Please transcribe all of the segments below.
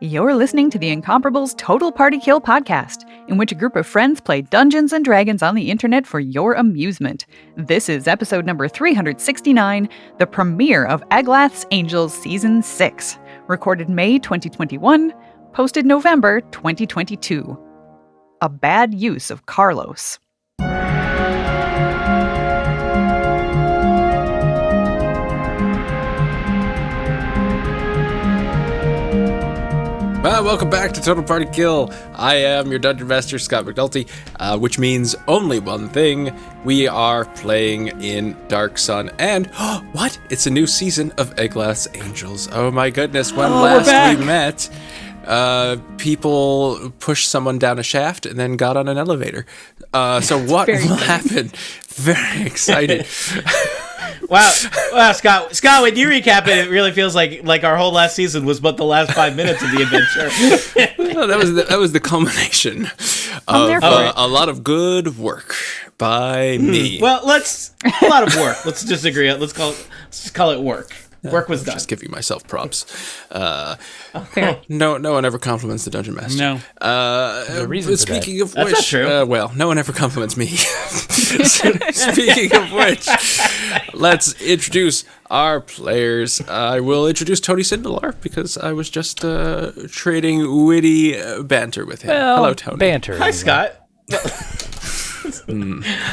You're listening to the Incomparables Total Party Kill podcast, in which a group of friends play Dungeons and Dragons on the internet for your amusement. This is episode number 369, the premiere of Eglaths Angels Season 6, recorded May 2021, posted November 2022. A bad use of Carlos. Welcome back to Total Party Kill. I am your Dungeon Master, Scott McNulty, which means only one thing. We are playing in Dark Sun, and what? It's a new season of Eglaths Angels. Oh my goodness, when last we met, people pushed someone down a shaft and then got on an elevator. So what will happen? Very excited. Wow, Scott, when you recap it, it really feels like our whole last season was but the last 5 minutes of the adventure. Well, that was the culmination of a lot of good work by me. Well, a lot of work. Let's just agree. Let's just call it work. Work was done. Just giving myself props. No one ever compliments the Dungeon Master. No. There's a reason speaking of That's which, not true. Well, no one ever compliments me. Speaking of which, let's introduce our players. I will introduce Tony Sindelar because I was just trading witty banter with him. Well, hello, Tony. Banter. Hi, Scott.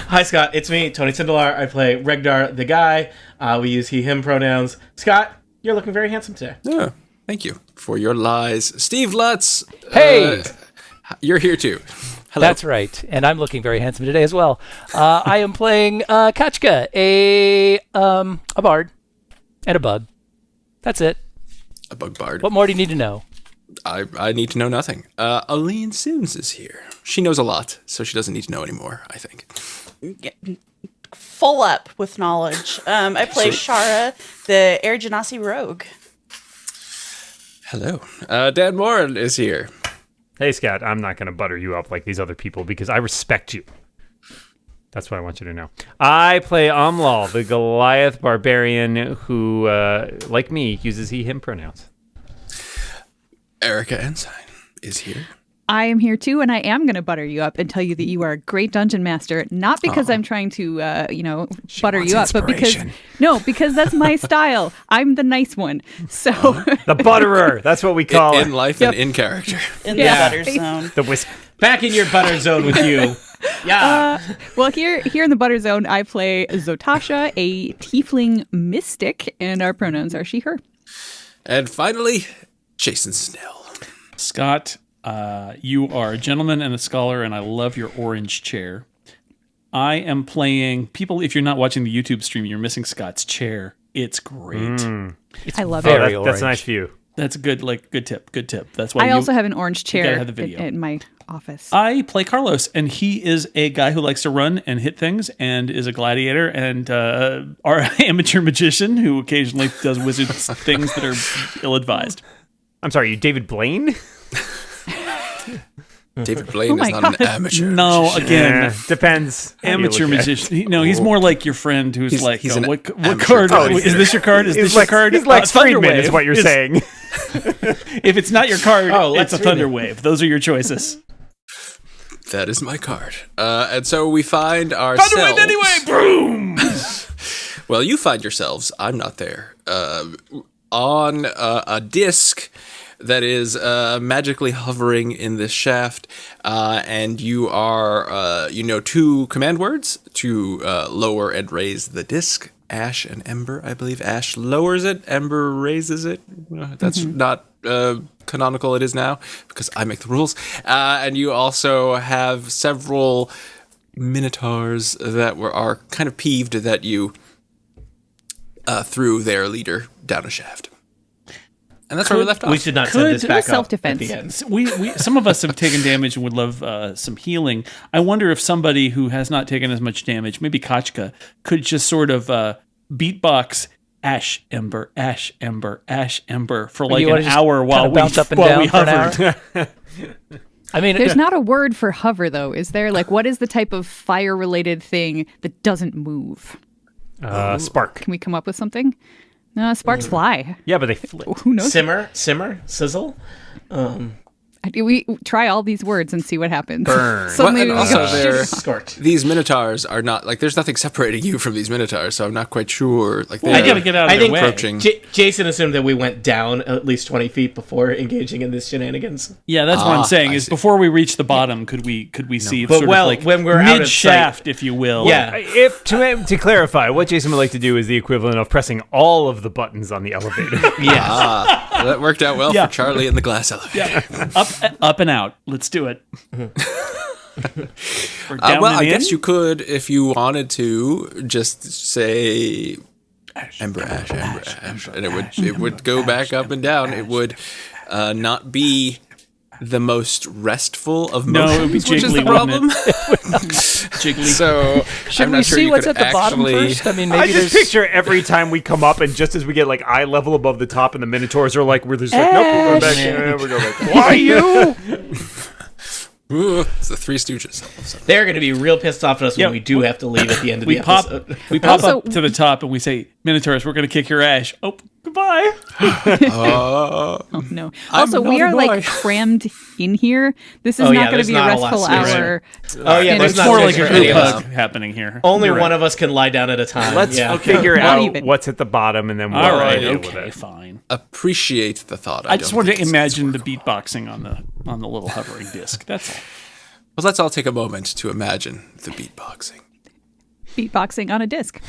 Hi, Scott. It's me, Tony Sindelar. I play Regdar, the guy. We use he/him pronouns. Scott, you're looking very handsome today. Yeah, thank you for your lies. Steve Lutz. Hey! You're here too. Hello. That's right. And I'm looking very handsome today as well. I am playing Kachka, a bard and a bug. That's it. A bug bard. What more do you need to know? I need to know nothing. Aline Sims is here. She knows a lot, so she doesn't need to know anymore, I think. Full up with knowledge. I play Shara, the Air Genasi rogue. Hello. Dan Moran is here. Hey, Scott, I'm not going to butter you up like these other people because I respect you. That's what I want you to know. I play Omlol, the Goliath barbarian who, like me, uses he/him pronouns. Erica Ensign is here. I am here too, and I am going to butter you up and tell you that you are a great dungeon master, not because I'm trying to, butter you up, but because that's my style. I'm the nice one. So the butterer, that's what we call in life and in character. In the butter zone. The whisk. Back in your butter zone with you. Yeah. Well, here in the butter zone, I play Zotasha, a tiefling mystic, and our pronouns are she, her. And finally, Jason Snell. Scott, you are a gentleman and a scholar, and I love your orange chair. I am playing people. If you're not watching the YouTube stream, you're missing Scott's chair. It's great. I love Very it. orange. That's a nice view. That's a good tip. Good tip. That's why I also have an orange chair have the video. in my office. I play Carlos, and he is a guy who likes to run and hit things, and is a gladiator, and our amateur magician who occasionally does wizard things that are ill-advised. I'm sorry, you David Blaine? David Blaine is not an amateur. No, magician. again, Depends. amateur magician. He's more like your friend who's what amateur card? fighter. Is this your card? Is this your card? He's like Friedman, Thunderwave is what you're saying. If it's not your card, it's a let's read it. Thunderwave. Those are your choices. That is my card. And so we find ourselves... Thunderwave anyway! Boom! Well, you find yourselves, I'm not there, on a disc that is magically hovering in this shaft, and you are, two command words to lower and raise the disc. Ash and Ember, I believe. Ash lowers it, Ember raises it. That's not canonical, it is now, because I make the rules. And you also have several minotaurs that are kind of peeved that you threw their leader down a shaft. And that's where we left off. We should not set this back up self-defense. at the end. We some of us have taken damage and would love some healing. I wonder if somebody who has not taken as much damage, maybe Kachka, could just sort of beatbox Ash Ember, Ash Ember, Ash Ember for like an hour while we bounce up and down for an hover. I mean, There's not a word for hover, though, is there? Like, what is the type of fire-related thing that doesn't move? Spark. Can we come up with something? Sparks fly. Yeah, but they flip. Who knows? Simmer, sizzle. We try all these words and see what happens. Burn. Suddenly Well, and we also go, they're- Scorch. These minotaurs are not like there's nothing separating you from these minotaurs, so I'm not quite sure. Like they I are gotta get out of I their think way. approaching. Jason assumed that we went down at least 20 feet before engaging in this shenanigans. Yeah, that's what I'm saying. I Is see. before we reach the bottom, could we see But sort well, of like when we're out of mid shaft, if you will? Yeah. If to clarify, what Jason would like to do is the equivalent of pressing all of the buttons on the elevator. Yes. Well, that worked out well Yeah. for Charlie in the glass elevator. Up and out. Let's do it. Or down Well, and I in? guess you could, if you wanted to, just say Ember Ash, and it would go back up and down. It would not be the most restful of No, motions, it would be which is the jiggly, wouldn't problem. Jiggly. So Should I'm we not sure see you what's could at the bottom actually- first? I mean, I maybe just there's... picture every time we come up, and just as we get like eye level above the top, and the minotaurs are like, we're just like, nope, we're going back. Yeah, we're going back. Why you? Ooh, it's the Three Stooges. all of a sudden. They're going to be real pissed off at us Yeah. when we do have to leave at the end of we the pop episode. we pop Also- up to the top and we say, Minotaurs, we're gonna kick your ass. Oh, goodbye. Oh no! Also, we are like crammed in here. This is Oh, yeah, not going there's to be a not a lot restful of space. hour. Oh, yeah, And there's It's not more space like a for any group of us. hug happening here. Only You're one right. of us can lie down at a time. Let's yeah. figure Not out even. what's at the bottom, and then we'll All right, deal with okay, it. fine. Appreciate the thought. I just don't wanted think to this is imagine the workable. beatboxing on the little hovering disc. That's all. Well, let's all take a moment to imagine the beatboxing. Beatboxing on a disc.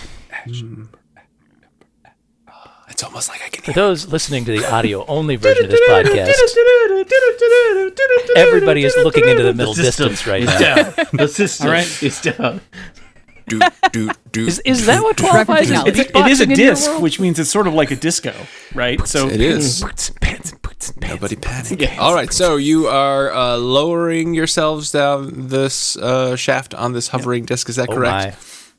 It's almost like I can For hear. those listening to the audio-only version of this podcast, everybody is looking into the middle distance right now. down. The system All right. is down. Do, do, do, Is that what qualifies as Referencing beatboxing It is a in your disc, world? which means it's sort of like a disco, right? So It is. Pants. Nobody panic. Yes. All right, so you are lowering yourselves down this shaft on this hovering disc. Is that Oh correct? my.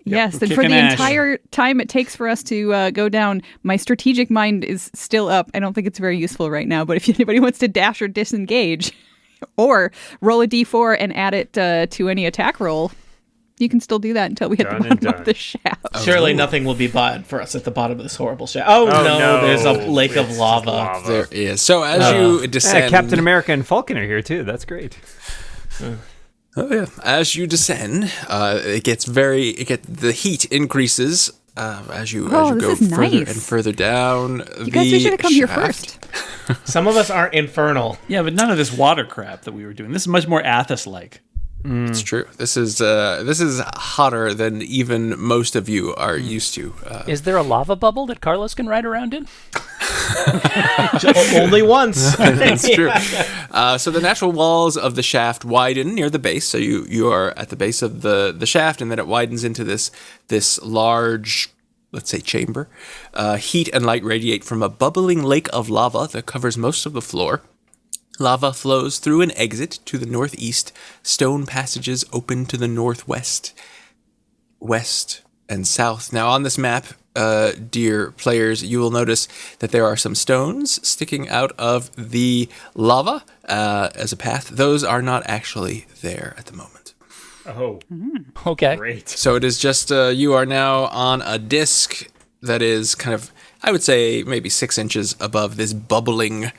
Yes, we're and for kicking the ash. entire time it takes for us to go down, my strategic mind is still up. I don't think it's very useful right now, but if anybody wants to dash or disengage or roll a d4 and add it to any attack roll, you can still do that until we hit Done the and bottom of done. the shaft. Surely nothing will be bad for us at the bottom of this horrible shaft. Oh, no, there's a lake of It's lava. There is. So as you Yeah, descend, Captain America and Falcon are here too. That's great. Oh yeah. As you descend, the heat increases as you Oh, go this is further nice. and further down. You guys should have come here first. Some of us aren't infernal. yeah, but none of this water crap that we were doing. This is much more Athos-like. It's true. This is hotter than even most of you are used to. Is there a lava bubble that Carlos can ride around in? Only once. That's true. So the natural walls of the shaft widen near the base. So you are at the base of the shaft, and then it widens into this large, let's say, chamber. Heat and light radiate from a bubbling lake of lava that covers most of the floor. Lava flows through an exit to the northeast. Stone passages open to the northwest, west, and south. Now, on this map, dear players, you will notice that there are some stones sticking out of the lava as a path. Those are not actually there at the moment. Oh, Okay. great. So it is just you are now on a disc that is kind of, I would say, maybe 6 inches above this bubbling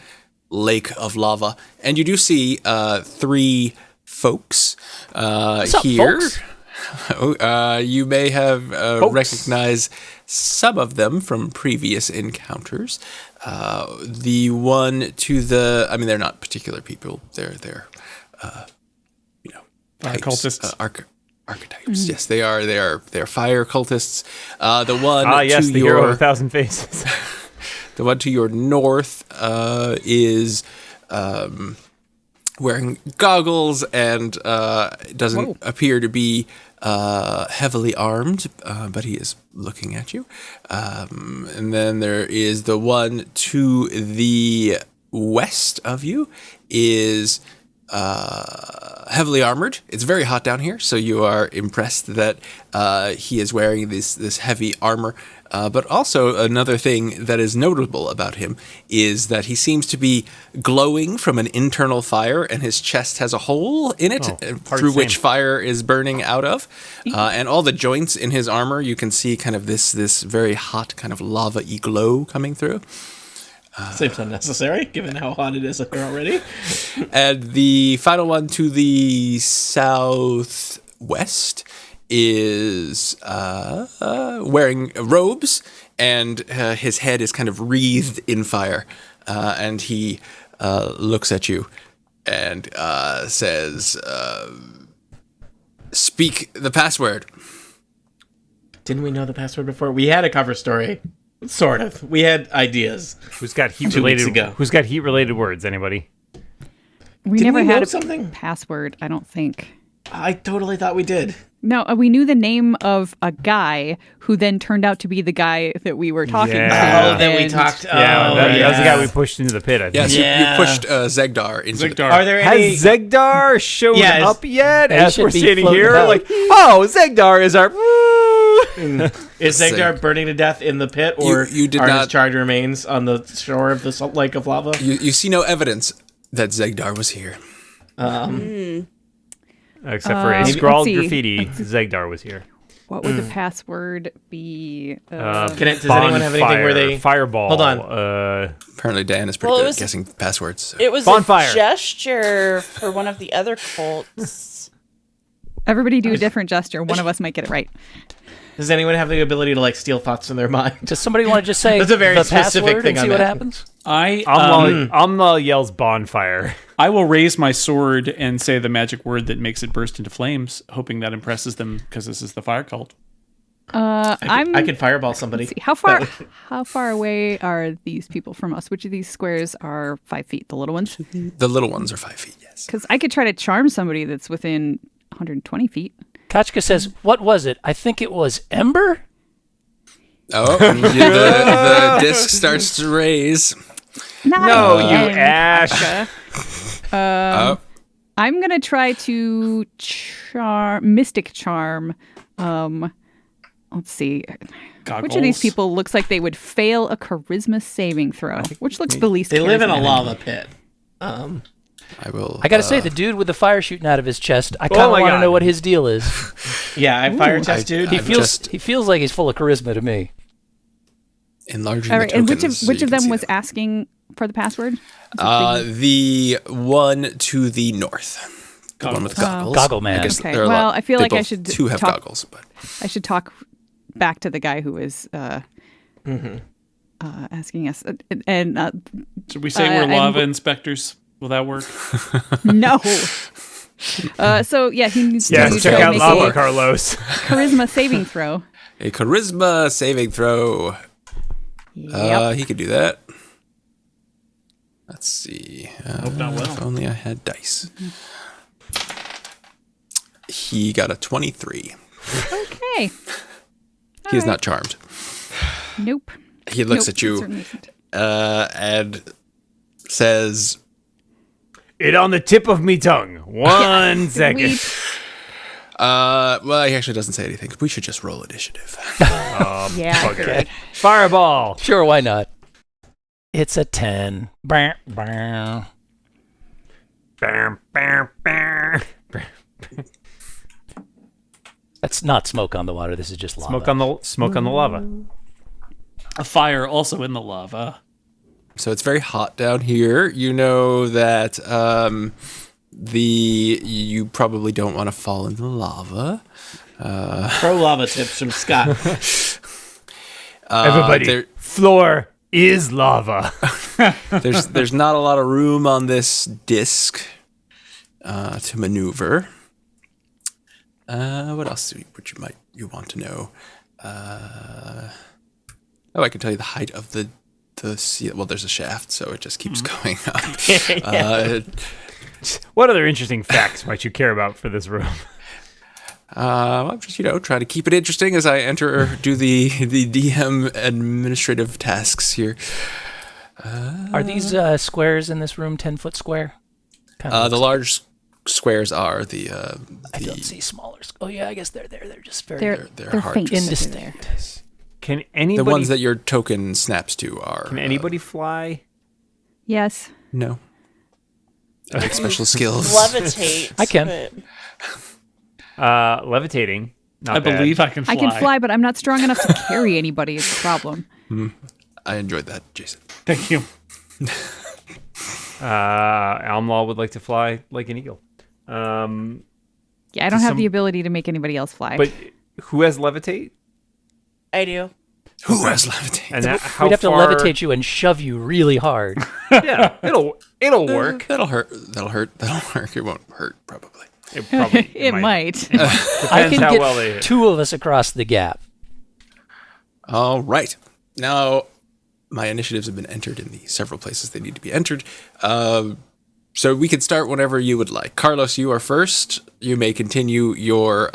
lake of lava, and you do see 3 folks up, here. folks? You may have recognized some of them from previous encounters. The one to the, I mean, they're not particular people. They're Fire types, cultists. archetypes. Yes, they are. They're fire cultists. The one Yes, to the your hero of 1,000 faces. the one to your north is wearing goggles and doesn't appear to be heavily armed, but he is looking at you. And then there is the one to the west of you is heavily armored. It's very hot down here, so you are impressed that he is wearing this heavy armor. But also another thing that is notable about him is that he seems to be glowing from an internal fire, and his chest has a hole in it through which fire is burning out of. And all the joints in his armor, you can see kind of this very hot kind of lava-y glow coming through. Seems unnecessary, given how hot it is up here already. And the final one to the southwest is wearing robes, and his head is kind of wreathed in fire. And he looks at you and says, "Speak the password." Didn't we know the password before? We had a cover story. Sort of. We had ideas. Who's got heat 2 weeks related? ago. Who's got heat related words? Anybody? We Didn't never we had know a something? password, I don't think. I totally thought we did. No, we knew the name of a guy who then turned out to be the guy that we were talking Yeah. to. Oh, then we and- talked. Yeah, Oh, that was the guy yeah. we pushed into the pit. I think. Yes, Yeah. you pushed Zegdar into the Are there any? Has Zegdar shown Yeah, is- up yet? He As should we're be standing floating here, about. like, oh, Zegdar is our. Is Zegdar burning to death in the pit, or You did are his not- charred remains on the shore of the lake of lava? You see no evidence that Zegdar was here. Except for a let's scrawled see. graffiti, Zegdar was here. What would the password be? Does anyone have anything where they? Fireball. Hold on. Apparently, Diana's pretty Well, it good was- at guessing passwords. So. It was Bonfire. a gesture for one of the other cults. Everybody do a different gesture. One of us might get it right. Does anyone have the ability to steal thoughts from their mind? Does somebody want to just say That's a very the specific password thing and see on what that. happens? Omlol yells bonfire. I will raise my sword and say the magic word that makes it burst into flames, hoping that impresses them because this is the fire cult. I could fireball somebody. See, how far away are these people from us? Which of these squares are 5 feet? The little ones? The little ones are 5 feet, yes. Because I could try to charm somebody that's within 120 feet. Kachka says, what was it? I think it was Ember? Oh, the disc starts to raise. No, you And ash. Oh, I'm going to try to mystic charm. Let's see. Which of these Goggles. people looks like they would fail a charisma saving throw? Which looks the least They live in a charismatic? lava pit. I will. I gotta say, the dude with the fire shooting out of his chest, I kind of my want to God. know what his deal is. Yeah, I fire test, dude. He I've feels just- he feels like he's full of charisma to me. enlarging All the right, and tokens so which you of can them see was them. asking for the password? The one to the north. The one with goggles. Goggle man. I guess Okay, there are a well, lot- I feel they like I both should two have talk- goggles, but I should talk back to the guy who was asking us. And Should we say we're I'm- lava inspectors? Will that work? no. So yeah, he needs Yes, to check try to out make lava, a Carlos. charisma saving throw. a charisma saving throw. Yep. He could do that. Let's see. Hope not well. If only I had dice. He got a 23. Okay. He is not charmed. Nope. He looks Nope, at you certainly isn't. and says, It on the tip of me tongue. 1 second. Sweet. well, he actually doesn't say anything. We should just roll initiative. Yeah. Okay. Fireball. Sure, why not? It's a 10. Bah, bah. Bam, bam, bam. That's not smoke on the water. This is just lava. Smoke on the lava. A fire also in the lava. So it's very hot down here. You know that you probably don't want to fall in the lava. Pro lava tips from Scott. Everybody, there- floor is lava. There's not a lot of room on this disc to maneuver. What else would you want to know? I can tell you the height of the seal. Well, there's a shaft, so it just keeps going up. What other interesting facts might you care about for this room? I'm just trying to keep it interesting as I do the DM administrative tasks here. Are these squares in this room 10-foot square? The large squares are the. I don't see smaller. Oh yeah, I guess they're there. They're just very They're hard faint. to see. indistinct. Can anybody? The ones that your token snaps to are. Can anybody fly? Yes. No. They make special skills. Levitate. I can. but- Levitating. Not I bad. believe I can fly. I can fly, but I'm not strong enough to carry anybody. Is the problem. I enjoyed that, Jason. Thank you. Omlol would like to fly like an eagle. Yeah, I don't have the ability to make anybody else fly. But who has levitate? I do. Who has levitate? And how We'd have to far- levitate you and shove you really hard. Yeah, it'll work. That'll hurt. That'll work. It won't hurt, probably. It probably it might. I Depends can how get well they hit. two of us across the gap. All right. Now, my initiatives have been entered in the several places they need to be entered. So we can start whenever you would like. Carlos, you are first. You may continue your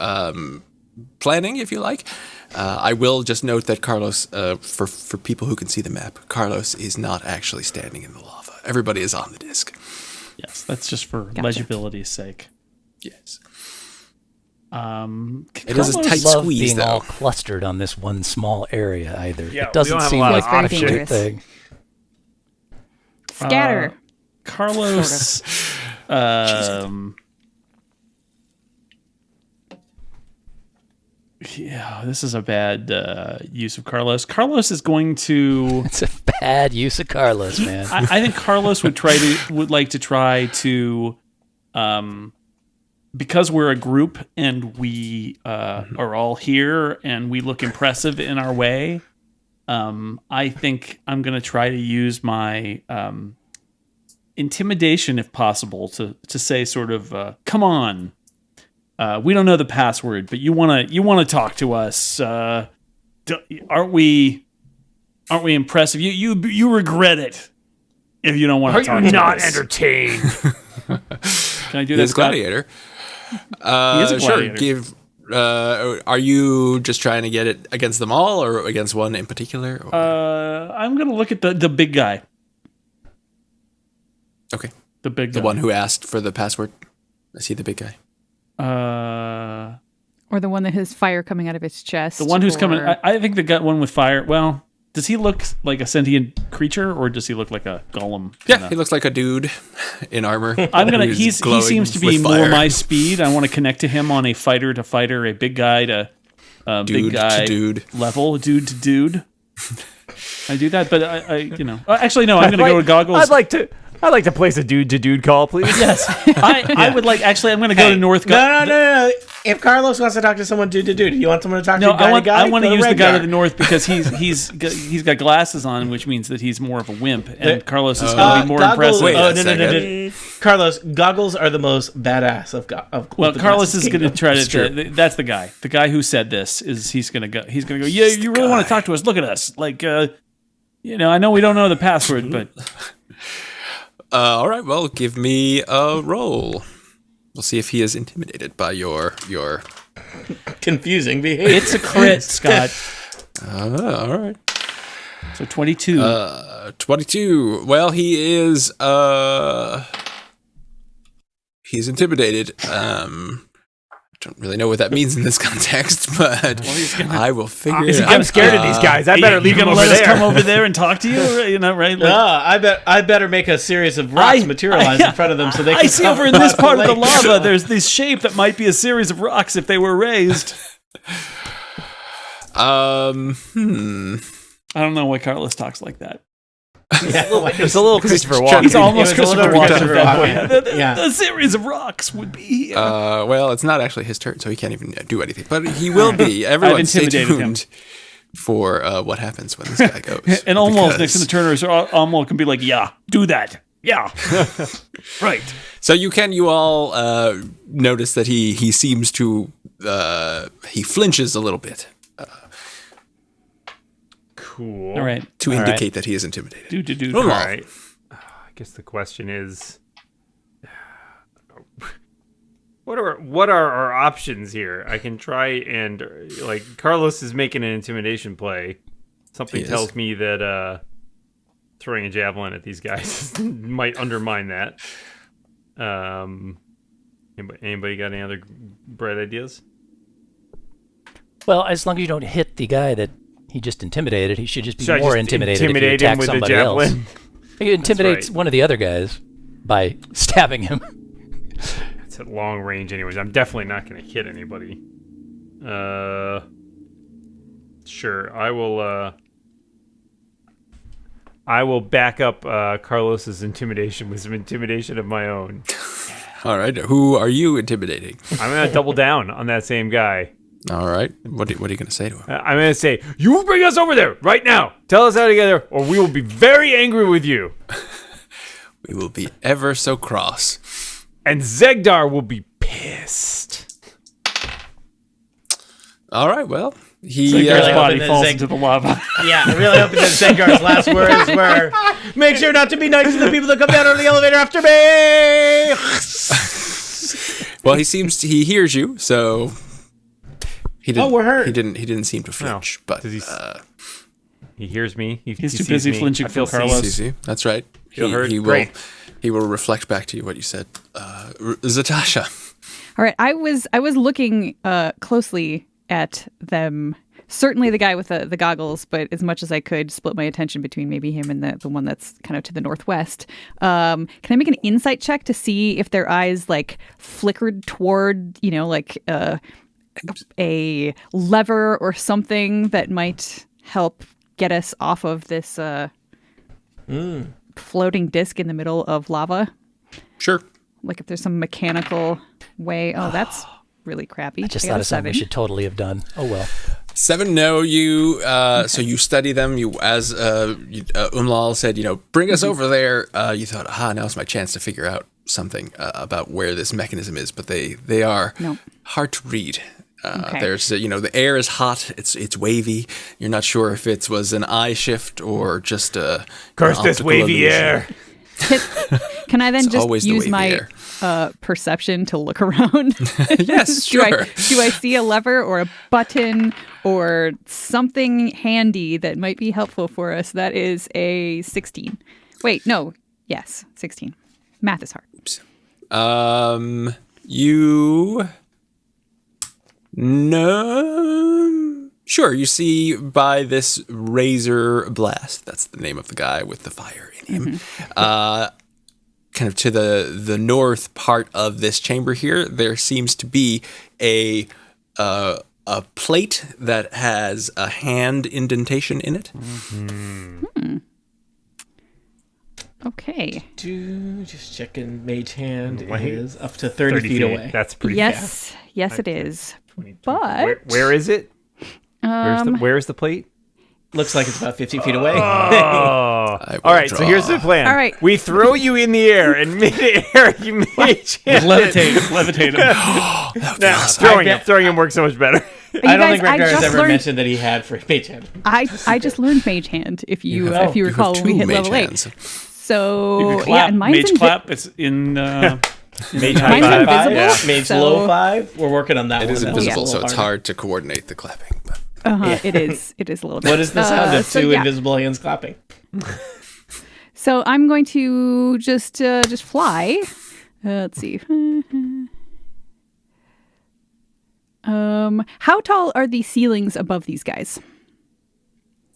planning if you like. I will just note that Carlos, for people who can see the map, Carlos is not actually standing in the lava. Everybody is on the disc. Yes, that's just for legibility's sake. Yes. It is a tight Love squeeze, being all though. clustered on this one small area either. Yeah, It doesn't we don't have a seem lot like of Very a good dangerous. thing. Scatter. Carlos. Yeah, this is a bad use of Carlos. Carlos is going to. It's a bad use of Carlos, man. I think Carlos would like to try to, because we're a group and we are all here and we look impressive in our way. I think I'm going to try to use my intimidation, if possible, to say sort of, "Come on, we don't know the password, but you want to talk to us? Aren't we impressive? You regret it if you don't want to talk to us. not entertained? Can I do He that, is Scott? gladiator. He is a Sure. gladiator. Are you just trying to get it against them all, or against one in particular? Or? I'm going to look at the big guy. Okay. The big The guy. one who asked for the password. I see the big guy. Or the one that has fire coming out of its chest. The one who's coming. or- I think the one with fire. Well, does he look like a sentient creature, or does he look like a golem? Yeah, he looks like a dude in armor. I'm gonna. who's He glowing seems to be with more fire. my speed. I want to connect to him on a fighter to fighter, a big guy to big Dude guy to dude. level, dude to dude. I do that, but I actually no. I'm gonna go to goggles. I'd like to place a dude to dude call, please. Yes, I would like. Actually, I'm gonna go to North. No. If Carlos wants to talk to someone, dude, you want someone to talk No, to guy to guy? I want to Go use the guy to Regdar. the north because he's got glasses on, which means that he's more of a wimp, and Carlos is going to be more goggles, impressive. Wait Oh, a no. second. Carlos, goggles are the most badass of Well, the Carlos Glasses is going to Kingdom. try It's to. true. That's the guy. The guy who said this is he's going to go. He's going to go. Yeah, you really want to talk to us? Look at us. Like, I know we don't know the password, but All right, well, give me a roll. We'll see if he is intimidated by your. Confusing behavior. it's a crit, Scott. All right. So 22. 22. Well, he is. He's intimidated. I don't really know what that means in this context, but I will figure it out. I'm scared of these guys. I better leave you them gonna over let us there. come over there and talk to you? Right? Like, I better make a series of rocks materialize in front of them so they can I see come over in this across part of the lake. lava, there's this shape that might be a series of rocks if they were raised. I don't know why Carlos talks like that. It's a little Christopher Walken. He's almost It was a Christopher little Walken Christopher at that Walken. point. Yeah. The series of rocks would be. Well, it's not actually his turn, so he can't even do anything. But he will be. Everyone stay intimidated him. tuned for what happens when this guy goes. And almost because- next to the Turner, so almost can be like, yeah, do that. Yeah. Right. So you all notice that he seems to he flinches a little bit Cool. All right. to indicate that he is intimidated. Do. All All right. right. I guess the question is, what are our options here? I can try and Carlos is making an intimidation play. Something He is. tells me that throwing a javelin at these guys might undermine that. Anybody got any other bright ideas? Well, as long as you don't hit the guy that he just intimidated, he should just be Should I more just intimidated if you intimidate him attack with a somebody else. javelin? You intimidate right. one of the other guys by stabbing him. It's at long range anyways. I'm definitely not going to hit anybody. Sure. I will back up Carlos's intimidation with some intimidation of my own. All right. Who are you intimidating? I'm going to double down on that same guy. All right. What are you going to say to him? I'm going to say, you bring us over there right now. Tell us how to get there, or we will be very angry with you. We will be ever so cross. And Regdar will be pissed. All right. Well, he. His really body hoping that falls Zeg- into the lava. Yeah, I'm really hoping that Zengar's last words were, make sure not to be nice to the people that come down on the elevator after me! Well, he hears you, so. He didn't, we're hurt. He didn't seem to flinch, but He hears me. He He's too sees busy me. flinching I feel from seen. Carlos. sees you. That's right. Feel heard? He will. Great. He will reflect back to you what you said. Zotasha. All right, I was looking closely at them. Certainly the guy with the goggles, but as much as I could, split my attention between maybe him and the one that's kind of to the northwest. Can I make an insight check to see if their eyes like flickered toward, like a lever or something that might help get us off of this floating disc in the middle of lava? Sure. Like if there's some mechanical way. Oh, that's really crappy. I just got thought a of something we 7. should totally have done. Oh, well. 7. No, you. So you study them. You, as Omlol said, bring us over there. You thought, now's my chance to figure out something about where this mechanism is. But they are hard to read. Okay. There's, the air is hot. It's wavy. You're not sure if it was an eye shift or just a. Curse an this optical wavy illusion. air. Can I then It's always just the use wavy my air. perception to look around? Yes, do sure. do I see a lever or a button or something handy that might be helpful for us? That is a 16. Wait, no. Yes, 16. Math is hard. You. No. Sure, you see by this razor blast, that's the name of the guy with the fire in him, kind of to the north part of this chamber here, there seems to be a plate that has a hand indentation in it. Okay. Just checking Mage Hand Wait. is up to 30 feet away. That's pretty Yes, yes, it is. But Where is it? Where's the plate? Looks like it's about 50 feet away. Oh. I will All right, so draw. here's the plan. All right. We throw you in the air, and mid-air you Levitate him. Now, throwing him works so much better. I don't think I Regdar has just ever learned- mentioned that he had for Mage Hand. I just learned Mage Hand. If you have recall when we hit level 8. hands. So You can yeah, clap. and mine's Mage clap. It's in. Mage Mine's High Five, invisible, Mage so- Low 5. We're working on that It one. is That's invisible, a so little it's harder. hard to coordinate the clapping. But It is. It is a little bit. What is the sound of so two yeah. invisible hands clapping? So I'm going to just fly. Let's see. How tall are the ceilings above these guys?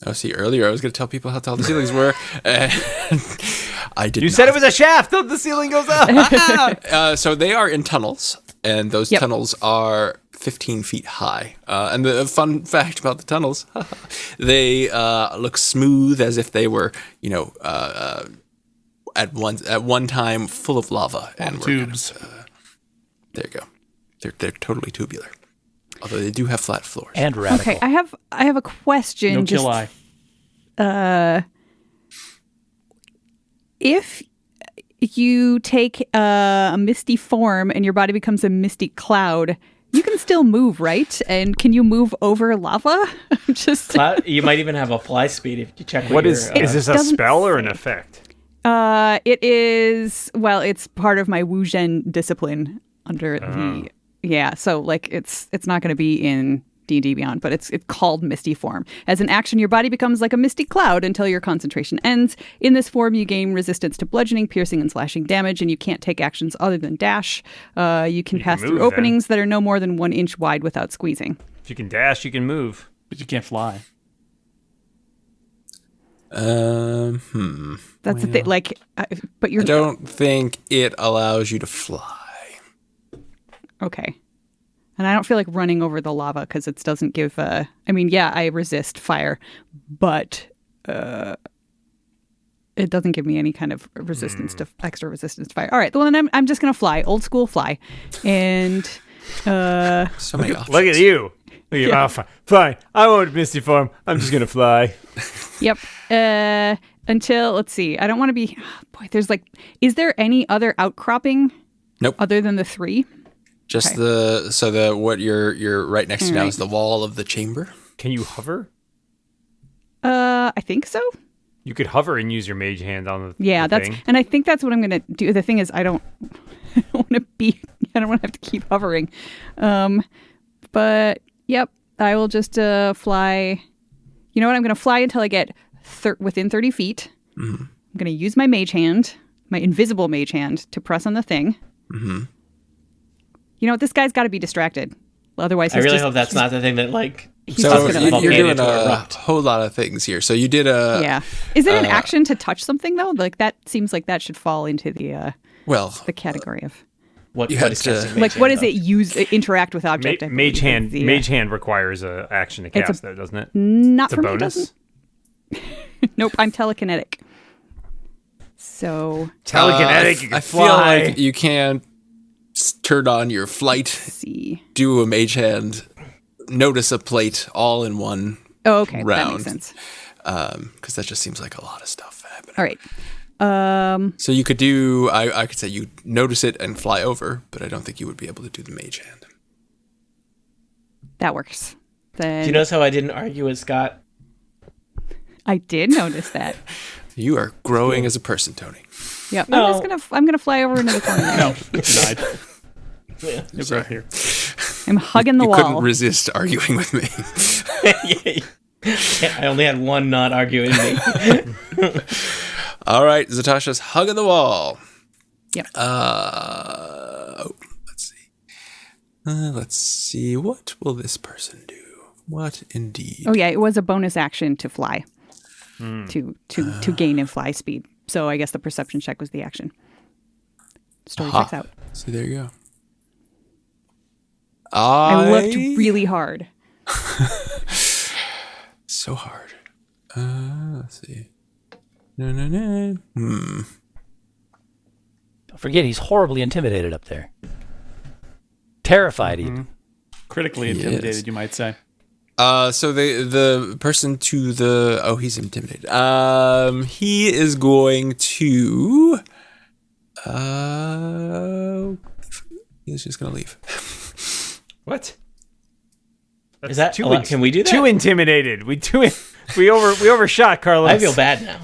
oh, see, earlier I was going to tell people how tall the ceilings were, and I did. You not. said it was a shaft. The ceiling goes up. So they are in tunnels, and those Yep. tunnels are 15 feet high. And the fun fact about the tunnels, they look smooth as if they were, at one time full of lava and were kind Tubes. of, there you go. They're totally tubular, although they do have flat floors. And radical. Okay, I have a question. No just, kill eye. If you take a misty form and your body becomes a misty cloud, you can still move, right? And can you move over lava? Just You might even have a fly speed if you check What your, is this a doesn't spell or an effect? it is. Well, it's part of my Wu Zhen discipline under the. Yeah, so like it's not going to be in D&D Beyond, but it's called Misty Form. As an action, your body becomes like a misty cloud until your concentration ends. In this form, you gain resistance to bludgeoning, piercing, and slashing damage, and you can't take actions other than dash. You can pass through openings that are no more than 1 inch wide without squeezing. If you can dash, you can move. But you can't fly. That's the thing. Like, but you're. I don't think it allows you to fly. Okay. And I don't feel like running over the lava because it doesn't give. I mean, yeah, I resist fire, but it doesn't give me any kind of resistance to extra resistance to fire. All right, well then I'm just gonna fly, old school fly, and So many options. Look at you. Oh, fine. I won't Misty Form. I'm just gonna fly. Yep. Until let's see. I don't want to be. Boy, there's like. Is there any other outcropping? Nope. Other than the 3. Just what you're right next to now is the wall of the chamber. Can you hover? I think so. You could hover and use your mage hand on the Yeah, the that's thing. and I think that's what I'm gonna do. The thing is, I don't want to be. I don't want to have to keep hovering. But yep, I will just fly. You know what? I'm gonna fly until I get within 30 feet. Mm-hmm. I'm gonna use my mage hand, my invisible mage hand, to press on the thing. Mm-hmm. You know what? This guy's got to be distracted. Otherwise, I really hope that's not the thing that he's So just gonna you're doing to a erupt. whole lot of things here. So you did a yeah. Is it an action to touch something though? Like that seems like that should fall into the category of What You what had is to- casting like mage what hand, is it use interact with object? I Mage believe, hand. is the, Mage hand requires a action to It's cast, though, doesn't it? not It's a for me. It bonus. doesn't. Nope, I'm telekinetic. So Telekinetic. You can I feel fly. like you can turn on your flight, let's see. do a mage hand, notice a plate all in one Oh, okay, that round. makes sense. Because that just seems like a lot of stuff happening. All right. So you could do, I could say you notice it and fly over, but I don't think you would be able to do the mage hand. That works. Then Do you notice how I didn't argue with Scott? I did notice that. You are growing as a person, Tony. Yep. No. I'm gonna fly over into the corner. No, it died. It's right here. I'm hugging the You wall. couldn't resist arguing with me. I only had one not arguing me. All right, Zotasha's hugging the wall. Yep. Let's see. Let's see. What will this person do? What indeed? Oh yeah, it was a bonus action to fly. To gain in fly speed. So I guess the perception check was the action. Story checks out. See, there you go. I looked really hard. So hard. Let's see. No. Don't forget, he's horribly intimidated up there. Terrified, even. Critically He intimidated, is. you might say. So the person to the he's intimidated. He is going to he's just gonna leave. What? Is that too can we do that? Too intimidated. We overshot, Carlos. I feel bad now.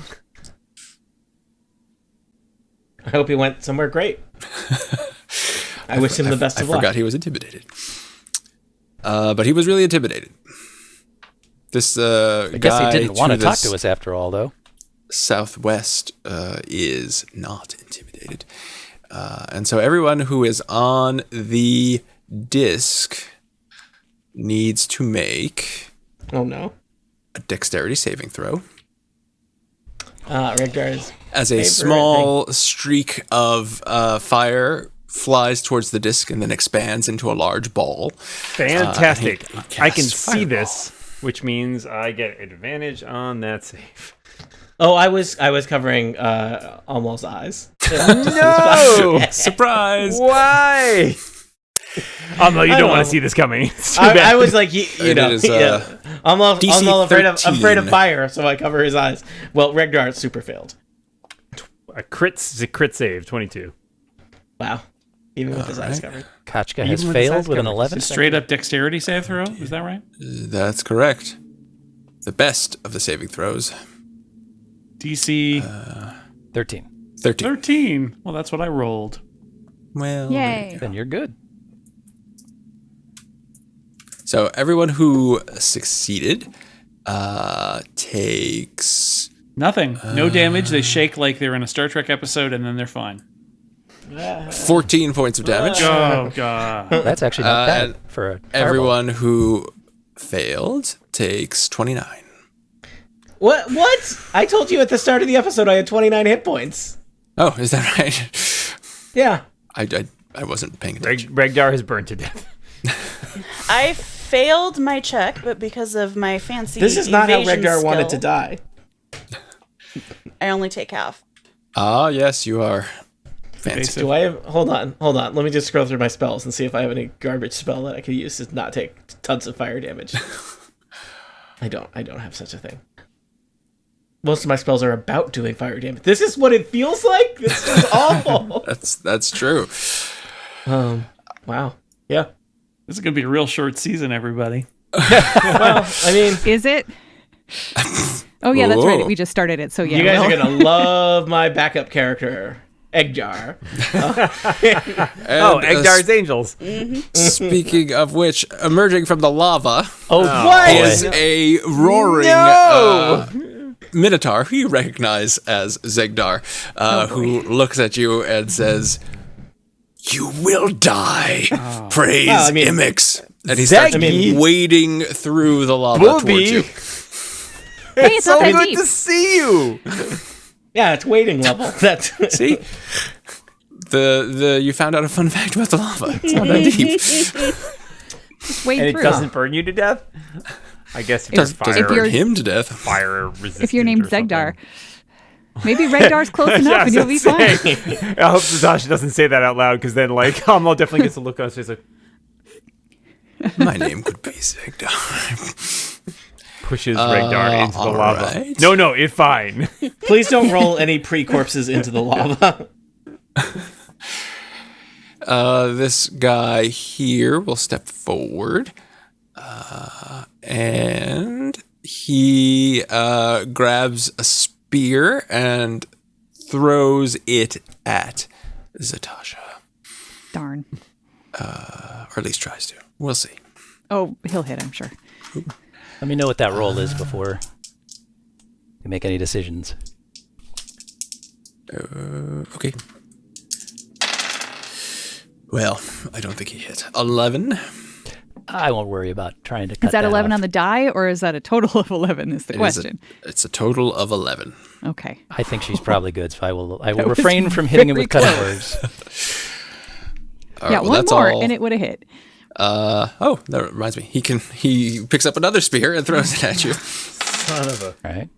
I hope he went somewhere great. I wish him the best I of luck. forgot he was intimidated. But he was really intimidated. This I guess he guy didn't want to talk the to us after all, though. southwest is not intimidated. And so everyone who is on the disc needs to make Oh no. a dexterity saving throw. Regdar is As a favorite small streak of fire flies towards the disc and then expands into a large ball. Fantastic. he I can casts see Fireball. this, which means I get advantage on that save. Oh, I was covering Omlol's eyes. No! Surprise! Why? No, you don't want know. to see this coming. It's too bad. I was like, you And know, it is, Omlol DC afraid of 13. fire, so I cover his eyes. Well, Regdar super failed. A crit save, 22. Wow, even with his eyes covered. Kachka Even has with the failed size with an coverage. 11. Straight up dexterity save throw? Is that right? That's correct. The best of the saving throws. DC 13. 13. 13. Well, that's what I rolled. Well, Yay. Then you're good. So everyone who succeeded takes Nothing. No damage. They shake like they're in a Star Trek episode, and then they're fine. 14 points of damage. Oh, God. That's actually not bad and for a fireball. Everyone who failed takes 29. What? I told you at the start of the episode I had 29 hit points. Oh, is that right? Yeah. I wasn't paying attention. Regdar has burned to death. I failed my check, but because of my fancy This is not how evasion Regdar wanted to skill, die. I only take half. Ah, yes, you are fancy. Do I have... Hold on. Let me just scroll through my spells and see if I have any garbage spell that I could use to not take tons of fire damage. I don't have such a thing. Most of my spells are about doing fire damage. This is what it feels like? This is awful. That's true. Wow. Yeah. This is going to be a real short season, everybody. Well, I mean... Is it? Oh, yeah, that's right. Whoa. We just started it, so yeah. You guys well. are going to love my backup character, Eglaths. Oh, Eglaths Angels. Speaking of which, emerging from the lava What? is a roaring Minotaur who you recognize as Regdar, who looks at you and says, "You will die. Praise Well, I mean- Imix." And he starts wading through the lava towards you. Hey, it's not that deep. see you. Yeah, it's waiting level. That's See? You found out a fun fact about the lava. It's not that deep. Just wade And it through. doesn't burn you to death? I guess you Doesn't fire, burn him to death. fire resistance. If you're named or something. Zegdar. Maybe Regdar's close enough and you'll be fine. I hope Zotasha doesn't say that out loud, because then, like, Omlol definitely gets a look on his face, like, My name could be Regdar. pushes Regdar into the lava. alright. No, it's fine. Please don't roll any pre-corpses into the lava. This guy here will step forward. And he grabs a spear and throws it at Zotasha. Darn. Or at least tries to. We'll see. Oh, he'll hit, I'm sure. Let me know what that roll is before you make any decisions. Okay. Well, I don't think he hit. 11. I won't worry about trying to cut Is that 11 off. on the die, or is that a total of 11 is the question? It's a total of 11. Okay. I think she's probably good, so I will refrain from hitting him with cutting words. All right, Yeah, well, one that's more, all. and it would have hit. Oh, that reminds me. He picks up another spear and throws it at you. Son of a... Right?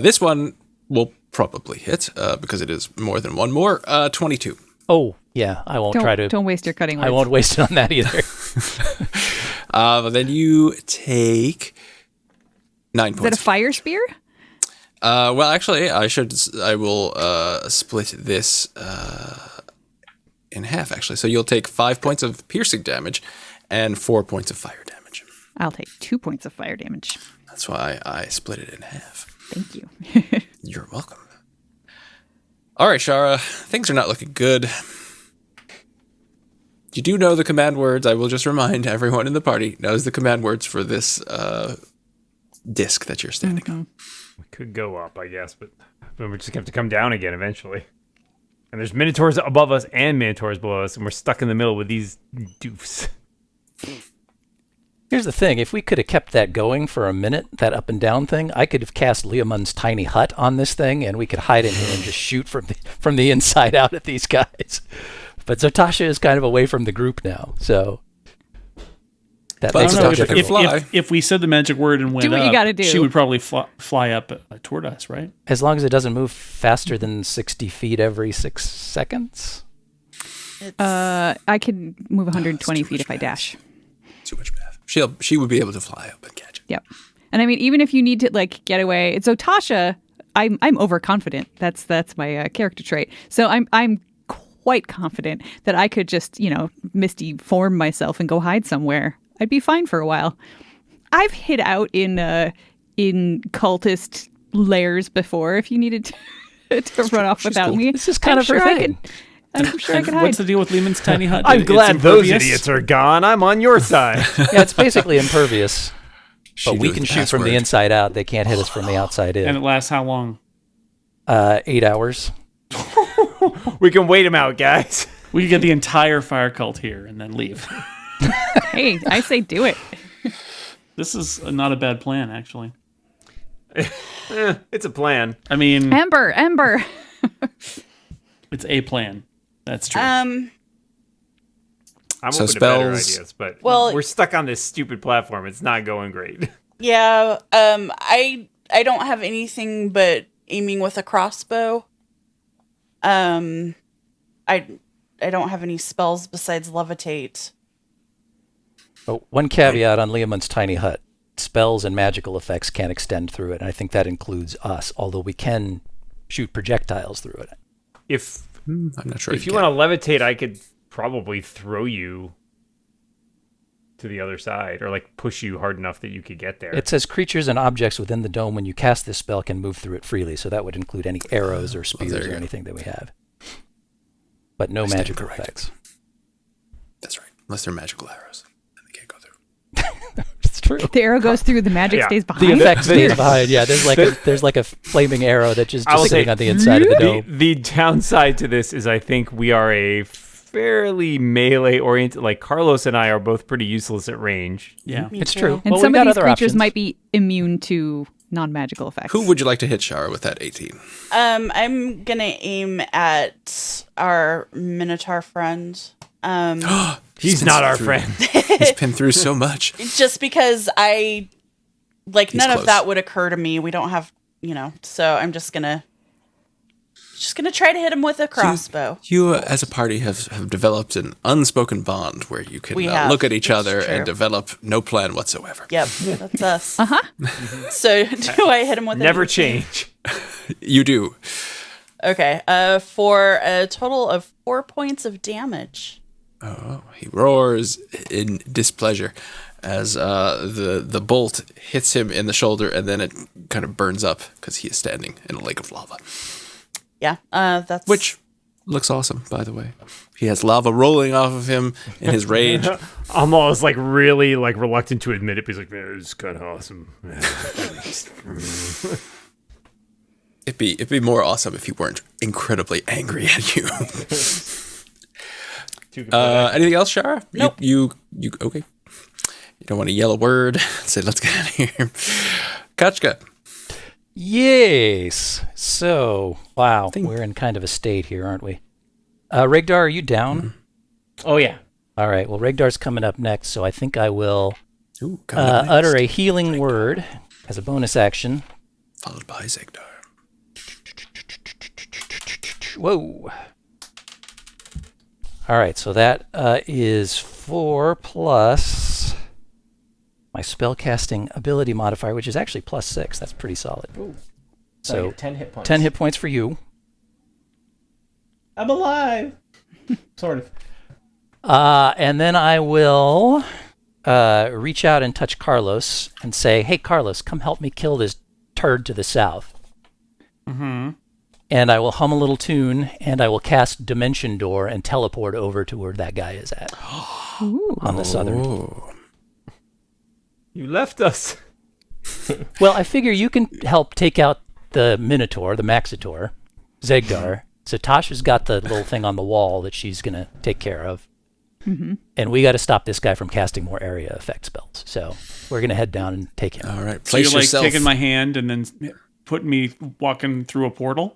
This one will probably hit because it is more than one more. 22. Oh, yeah. I won't try to. Don't waste your cutting words. I won't waste it on that either. Then you take 9 Is that points. a fire spear? Well, actually, I will split this in half, actually. So you'll take 5 points of piercing damage and 4 points of fire damage. I'll take 2 points of fire damage. That's why I split it in half. Thank you. You're welcome. All right, Shara, things are not looking good. You do know the command words. I will just remind everyone in the party knows the command words for this disc that you're standing on. We could go up, I guess, but we're just going to have to come down again eventually. And there's Minotaurs above us and Minotaurs below us, and we're stuck in the middle with these doofs. Here's the thing. If we could have kept that going for a minute, that up and down thing, I could have cast Leomund's tiny hut on this thing, and we could hide in here and just shoot from the inside out at these guys. But Zotasha is kind of away from the group now, so that But makes I it don't know, difficult. fly. If we said the magic word and went Do what up, you gotta do. she would probably fly up toward us, right? As long as it doesn't move faster than 60 feet every 6 seconds. I can move 120 too feet much if I math. dash. Too much math. She would be able to fly up and catch it. Yep. And I mean, even if you need to like get away, it's Zotasha. I'm overconfident. That's my character trait. So I'm quite confident that I could just misty form myself and go hide somewhere. I'd be fine for a while. I've hid out in cultist lairs before. If you needed to run off without cool. me, This is kind I'm of her sure I thing. I'm sure I can hide. What's the deal with Lehman's tiny hut? I'm It's glad those impervious? idiots are gone. I'm on your side. Yeah, it's basically impervious. But we with can the shoot from the password. inside out. They can't hit us from the outside And in. it lasts how long? 8 hours. We can wait him out, guys. We could get the entire fire cult here and then leave. Hey, I say do it. This is not a bad plan, actually. It's a plan. I mean, Ember. it's a plan. That's true. I'm So open to better spells- ideas, but Well- we're stuck on this stupid platform. It's not going great. Yeah. I don't have anything but aiming with a crossbow. I don't have any spells besides levitate. But one caveat on Leomund's tiny hut. Spells and magical effects can't extend through it, and I think that includes us, although we can shoot projectiles through it. If I'm not sure. if you want to levitate, I could probably throw you to the other side, or like push you hard enough that you could get there. It says creatures and objects within the dome when you cast this spell can move through it freely, so that would include any arrows or spears there you or go. anything that we have. But no stand magical corrected. effects. That's right. Unless they're magical arrows, then they can't go through. It's true. The arrow goes through, the magic Yeah. stays The behind. effect stays behind. Yeah, there's like a flaming arrow that just I will sitting say, on the inside of the dome. the downside to this is I think we are a fairly melee oriented. Like Carlos and I are both pretty useless at range. yeah. It's true. And Well, some we've of got these other creatures options. might be immune to non-magical effects. Who would you like to hit, Shara, with that 18? I'm gonna aim at our Minotaur friend. He's not our friend. He's been through so much. Just because none close. of that would occur to me. We don't have, so I'm just gonna try to hit him with a crossbow. You, as a party, have developed an unspoken bond where you can We have. look at each It's other true. and develop no plan whatsoever. Yep, that's us. So do I hit him with Never an 18? change. You do. Okay, for a total of 4 points of damage. Oh, he roars in displeasure as the bolt hits him in the shoulder, and then it kind of burns up because he is standing in a lake of lava. Yeah, that's Which looks awesome, by the way. He has lava rolling off of him in his rage. Omlol is like really like reluctant to admit it. But he's like, man, it's kind of awesome. It'd be more awesome if he weren't incredibly angry at you. Anything else, Shara? Nope. You okay? You don't want to yell a word? Say, let's get out of here. Kachka. Yes. So, wow, we're in kind of a state here, aren't we? Regdar, are you down? Oh yeah. All right. Well, Regdar's coming up next, so I think I will Ooh, coming up next. utter a healing word as a bonus action. Followed by Zegdar. Whoa. All right, so that is 4 plus my spellcasting ability modifier, which is actually +6. That's pretty solid. So 10 hit points. 10 hit points for you. I'm alive. Sort of. And then I will reach out and touch Carlos and say, hey, Carlos, come help me kill this turd to the south. Mm-hmm. And I will hum a little tune, and I will cast Dimension Door and teleport over to where that guy is at. On the southern. Oh. You left us. Well, I figure you can help take out the Minotaur, the Maxitor, Zegdar. Zotasha's got the little thing on the wall that she's going to take care of. And we got to stop this guy from casting more area effect spells. So we're going to head down and take him. All right. So Place you're like yourself. taking my hand and then putting me walking through a portal?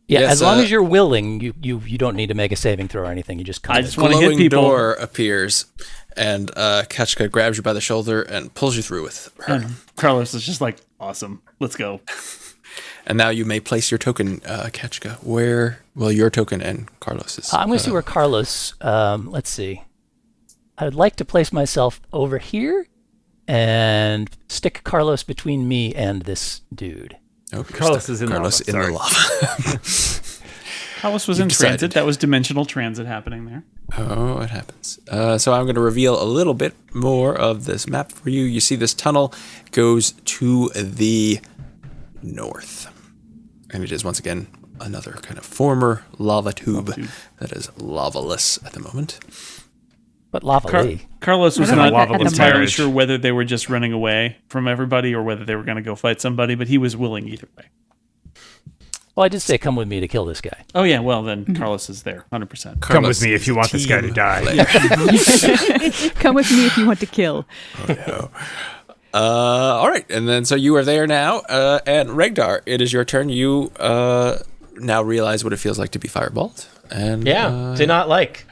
Yeah, Yes, as long as you're willing, you don't need to make a saving throw or anything. You just come I in. just want to hit glowing people. door appears, and Kachka grabs you by the shoulder and pulls you through with her. And Carlos is just like, awesome. Let's go. And now you may place your token, Kachka. Where? Well, your token and Carlos's. I'm going to see where Carlos, let's see. I would like to place myself over here and stick Carlos between me and this dude. Oh, Carlos is in Carlos lava, in the lava. Carlos was in decided. transit. That was dimensional transit happening there. Oh, it happens. So I'm going to reveal a little bit more of this map for you. You see this tunnel goes to the north. And it is, once again, another kind of former lava tube that is lavaless at the moment. But lava Carlos was I don't not like that at the entirely moment. sure whether they were just running away from everybody or whether they were going to go fight somebody, but he was willing either way. Well, I did say come with me to kill this guy. Oh, yeah, well, then Carlos is there, 100%. Come with me if you want this guy to die. Come with me if you want to kill. All right, and then so you are there now, and Regdar, it is your turn. You now realize what it feels like to be fireballed, and do not like.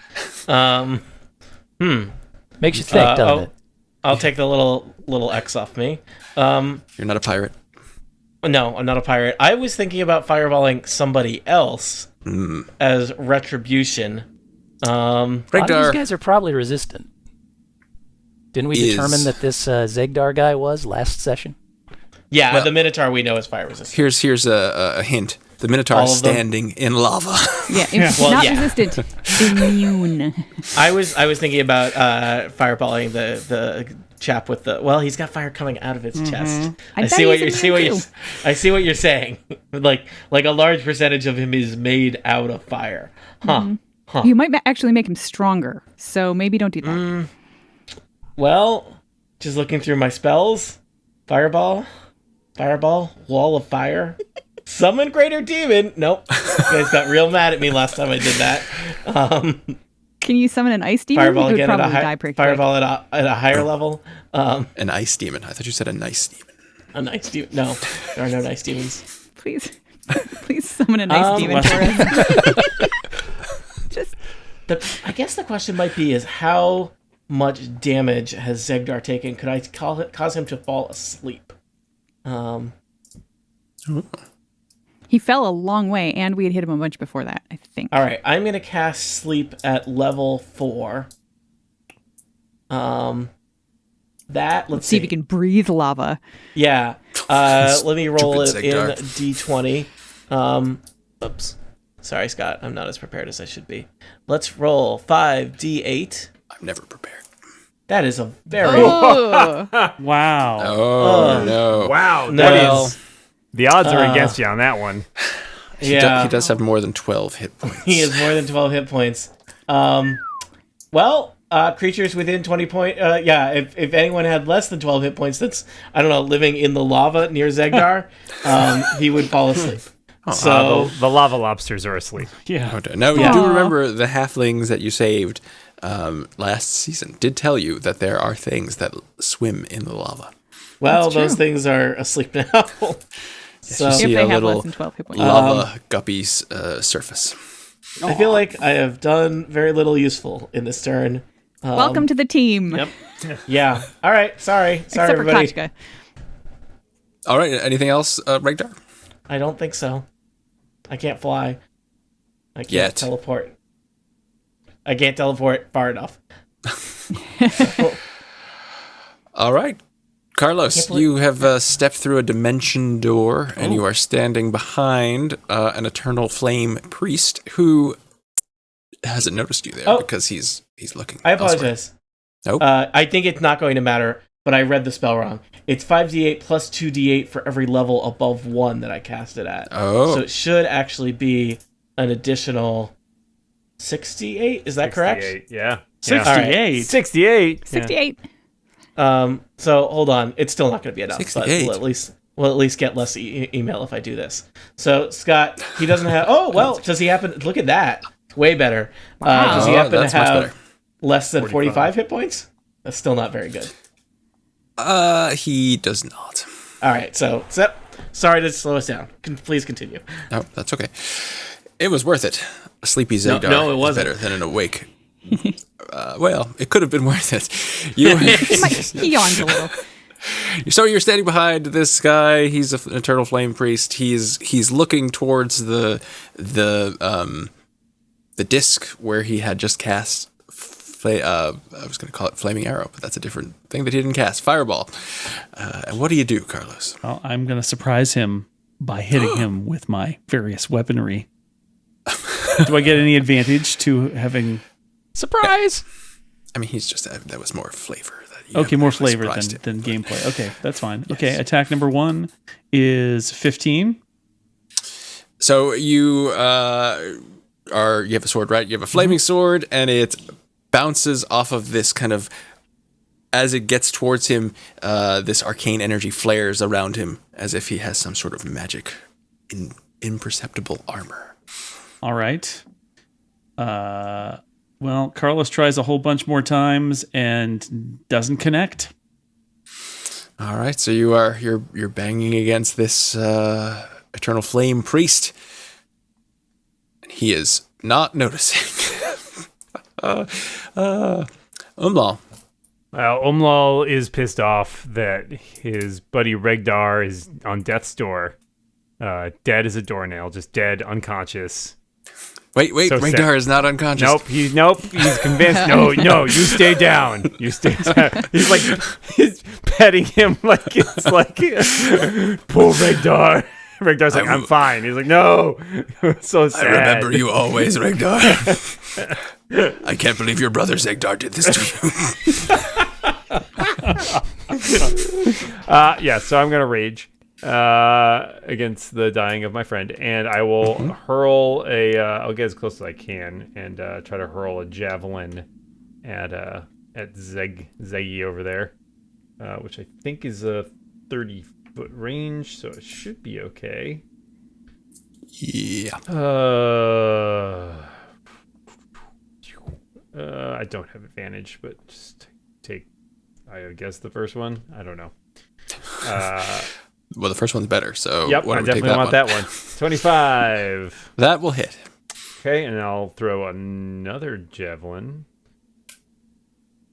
Makes you think, doesn't it? I'll take the little X off me. you're not a pirate. No, I'm not a pirate. I was thinking about fireballing somebody else as retribution. A lot of these Regdar guys are probably resistant. Didn't we determine that this Zegdar guy was last session? Yeah, Well- the Minotaur we know is fire resistant. Here's a hint. The Minotaur All is of them? standing in lava. Well, not yeah. resistant, immune. I was thinking about fireballing the chap with the. Well, he's got fire coming out of his chest. I I bet see what he's you're immune too. I see what you're saying. like a large percentage of him is made out of fire. Huh. You might actually make him stronger, so maybe don't do that. Well, just looking through my spells. Fireball, wall of fire. Summon greater demon. Nope. You guys got real mad at me last time I did that. Can you summon an ice demon? Fireball He would again at probably a die pretty quick. fireball at a higher level. An ice demon. I thought you said a nice demon. A nice demon. No, there are no nice demons. Please summon an ice demon for us. Just I guess the question might be is how much damage has Zegdar taken? Could I cause him to fall asleep? he fell a long way, and we had hit him a bunch before that, I think. All right, I'm gonna cast sleep at level 4. Let's See if he can breathe lava. Yeah. Let me roll it Stupid in Zegdar. D20. Oops. Sorry, Scott. I'm not as prepared as I should be. Let's roll 5d8. I'm never prepared. That is a very Oh, Wow. Oh, no. Wow. No. That is, the odds are against you on that one. yeah. He does have more than 12 hit points. He has more than 12 hit points. Creatures within 20 point. If anyone had less than 12 hit points, that's living in the lava near Zegdar, he would fall asleep. So The lava lobsters are asleep. Yeah. Okay. Now, you do remember the halflings that you saved last season did tell you that there are things that swim in the lava. those true. things are asleep now. So You if see they a have little less than 12 hit points. lava guppy's surface. I feel like I have done very little useful in this turn. Welcome to the team. Yep. Yeah. All right. Sorry, Except everybody. for Kachka. All right. Anything else, Regdar? I don't think so. I can't fly. I can't Yet. teleport. I can't teleport far enough. All right. Carlos, you have stepped through a dimension door, and you are standing behind an eternal flame priest who hasn't noticed you there because he's looking. I elsewhere. apologize. Nope. I think it's not going to matter, but I read the spell wrong. It's 5d8 plus 2d8 for every level above 1 that I cast it at. Oh. So it should actually be an additional 68. Is that correct? 68, yeah. 68. 68. 68. So hold on. It's still not going to be enough, but 68. we'll at least get less email if I do this. So Scott, he doesn't have. Oh well, does he happen? Look at that. Way better. Does he happen to that's much have better. less than 45 hit points? That's still not very good. He does not. All right. So sorry to slow us down. Please continue. No, that's okay. It was worth it. A sleepy Zegdar no, it is wasn't. better than an awake. Well, it could have been worth it. You, He yawns a little. so you're standing behind this guy. He's an eternal flame priest. He's looking towards the disc where he had just cast. I was going to call it flaming arrow, but that's a different thing that he didn't cast. Fireball. And what do you do, Carlos? Well, I'm going to surprise him by hitting him with my various weaponry. Do I get any advantage to having... Surprise! I mean, he's just that was more flavor. Okay, more flavor surprised him. than gameplay. Okay, that's fine. Okay, attack number 1 is 15. So you you have a sword, right? You have a flaming sword, and it bounces off of this kind of. As it gets towards him, this arcane energy flares around him as if he has some sort of magic, imperceptible armor. All right. Well, Carlos tries a whole bunch more times and doesn't connect. All right, so you're banging against this eternal flame priest. He is not noticing. Omlol. Well, Omlol is pissed off that his buddy Regdar is on death's door, dead as a doornail, just dead, unconscious. Wait, So Regdar sad. is not unconscious. Nope, he's convinced. No, you stay down. You stay down. He's petting him like it's like poor Regdar. Regdar's like, I'm fine. He's like, no. So sad. I remember you always, Regdar. I can't believe your brother Zegdar did this to you. Yeah, so I'm gonna rage against the dying of my friend, and I will hurl I'll get as close as I can and try to hurl a javelin at Zeggy over there, which I think is a 30-foot range, so it should be okay. Yeah. I don't have advantage, but just take, I guess, the first one. I don't know. Well, the first one's better, so Yep, why I don't we take definitely want one? that one. 25. That will hit. Okay, and I'll throw another javelin.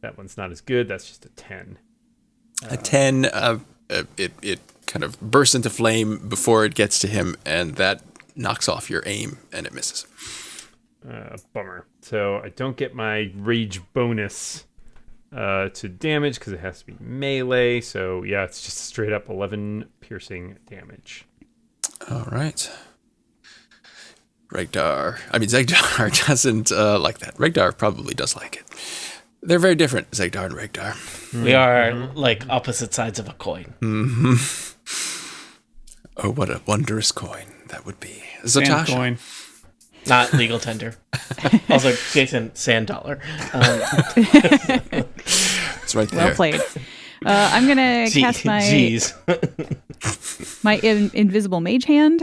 That one's not as good. That's just a 10. A 10, it kind of bursts into flame before it gets to him, and that knocks off your aim, and it misses. Bummer. So I don't get my rage bonus to damage because it has to be melee. So yeah, it's just straight up 11 piercing damage. All right. Zegdar doesn't like that. Regdar probably does like it. They're very different, Zegdar and Regdar. We are like opposite sides of a coin. Oh, what a wondrous coin that would be. Sand Zotasha. coin. Not legal tender. Also, Jason, sand dollar. It's right there. Well played. I'm gonna cast my invisible mage hand.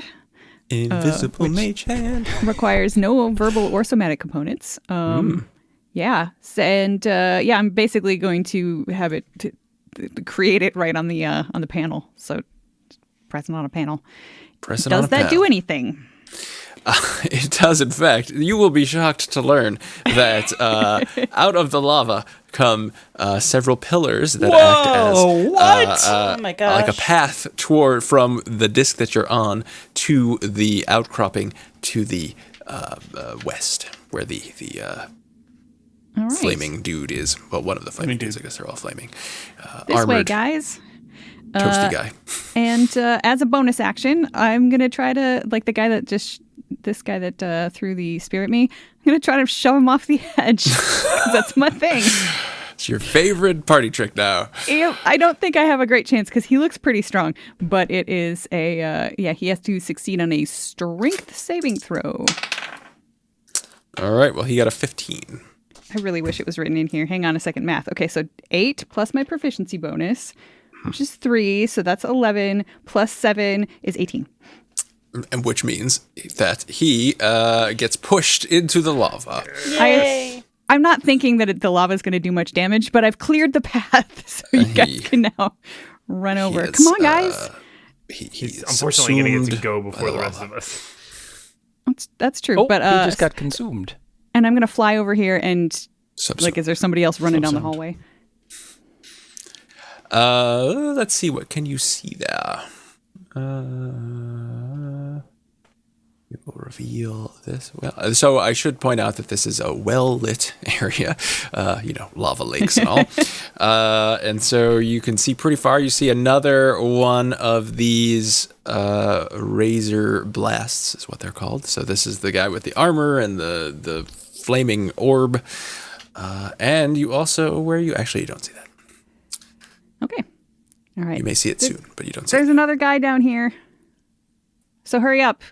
Invisible mage hand. Requires no verbal or somatic components. Yeah, and I'm basically going to have it to create it right on the panel. So pressing on a panel. Does that do anything? It does, in fact. You will be shocked to learn that out of the lava come several pillars that act as Oh my gosh. like a path from the disc that you're on to the outcropping to the west, where the All right. flaming dude is. Well, one of the flaming dudes. I guess they're all flaming. This armored, way, guys. toasty guy. And as a bonus action, I'm gonna try to this guy that threw the spear at me. I'm gonna try to shove him off the edge. 'Cause that's my thing. It's your favorite party trick now. I don't think I have a great chance because he looks pretty strong. But it is he has to succeed on a strength saving throw. All right. Well, he got a 15. I really wish it was written in here. Hang on a second, math. Okay, so 8 plus my proficiency bonus, which is 3, so that's 11, plus 7 is 18. And which means that he gets pushed into the lava. Yay. I'm not thinking that the lava is going to do much damage, but I've cleared the path, so you guys can now run over. Come on, guys. He's unfortunately going to get to go before the rest of us. That's true, Oh, but he just got consumed. and I'm going to fly over here and Subsumed. is there somebody else running down the hallway? Let's see. What can you see there? We will reveal this. Well, so I should point out that this is a well-lit area, lava lakes and all. And so you can see pretty far. You see another one of these razor blasts is what they're called. So this is the guy with the armor and the flaming orb. And you also, you don't see that. Okay. All right. You may see it soon, but you don't see it. There's another guy down here. So hurry up.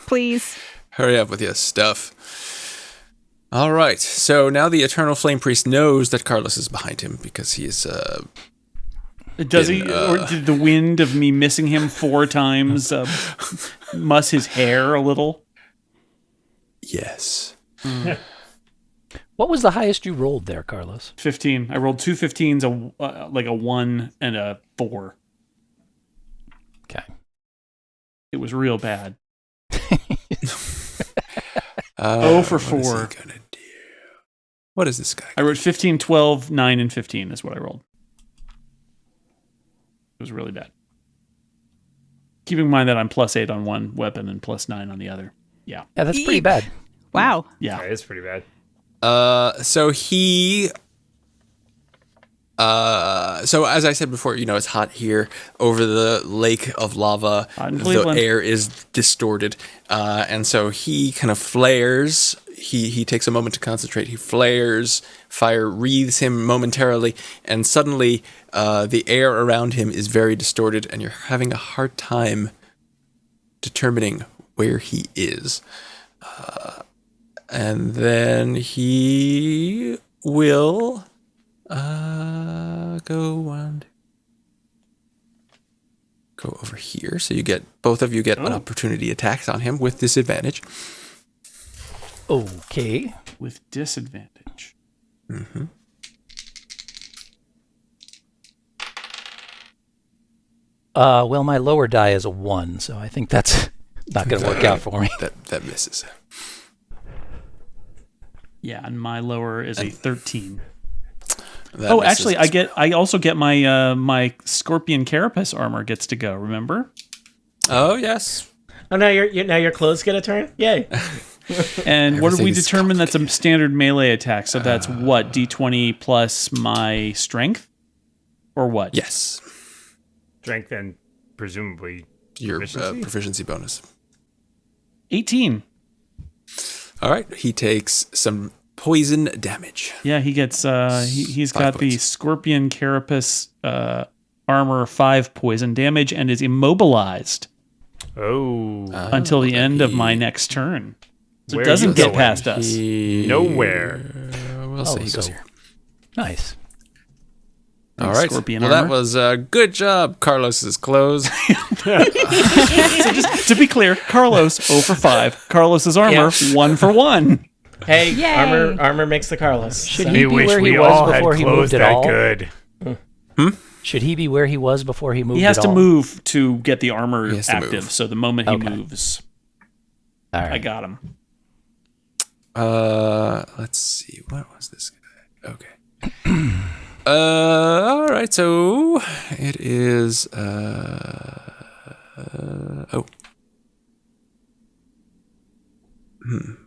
please. Hurry up with your stuff. All right. So now the Eternal Flame Priest knows that Carlos is behind him because he is. Does he, or did the wind of me missing him 4 times muss his hair a little? Yes. What was the highest you rolled there, Carlos? 15. I rolled 2 15s, like a 1 and a 4. Okay. It was real bad. 0 for What is he 4. gonna do? What is this guy? I wrote 15, 12, 9, and 15 is what I rolled. It was really bad. Keeping in mind that I'm +8 on one weapon and +9 on the other. Yeah. Yeah, that's pretty bad. Wow. Yeah. It's pretty bad. So he. So as I said before, it's hot here over the lake of lava. Hot in The Cleveland. air is distorted, and so he kind of flares. He takes a moment to concentrate. He flares. Fire wreathes him momentarily, and suddenly the air around him is very distorted, and you're having a hard time determining where he is. And then he will go over here. So both of you get an opportunity attacks on him with disadvantage. Okay. With disadvantage. Mm-hmm. Well, my lower die is a 1, so I think that's not going to work out for me. That misses. Yeah, and my lower is a 13. That Oh, misses actually, as I also get my my Scorpion Carapace armor gets to go. Remember? Oh yes. Oh, now your clothes get a turn? Yay. And what did Everything we is determine? That's a standard melee attack. So that's what, D20 plus my strength, or what? Yes. Strength and presumably Your proficiency? proficiency bonus. 18. All right. He takes some poison damage. Yeah, he gets. He's 5 got the points. Scorpion Carapace armor 5 poison damage and is immobilized Oh. until the end of my he- next turn. So Where it doesn't you get going? past us. Nowhere. We'll see. He goes so here. nice. All right. Scorpion well, that armor. was good job, Carlos's clothes. So just to be clear, Carlos 0 for 5. Carlos's armor Yeah. 1 for 1. Hey, Yay. armor makes the Carlos. Should So- he We be wish where he we was all had before he clothes moved at that all? good. Should he be where he was before he moved He has at to all? move to get the armor He has to active. move. So the moment he Okay. moves, All right. I got him. Let's see. What was this guy? Okay. All right. So it is.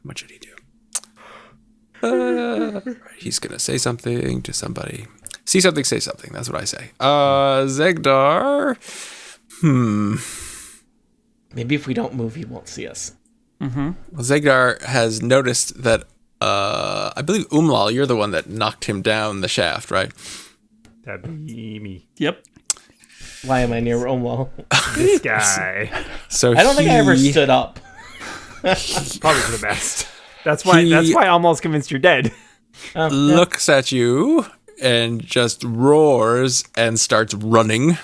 What should he do? He's gonna say something to somebody. See something, say something. That's what I say. Regdar. Maybe if we don't move, he won't see us. Well, Regdar has noticed that. I believe Omlol, you're the one that knocked him down the shaft, right? That'd be me. Yep. Why am I near Omlol? This guy. So I don't think I ever stood up. Probably for the best. That's why He- I'm almost convinced you're dead. looks at you and just roars and starts running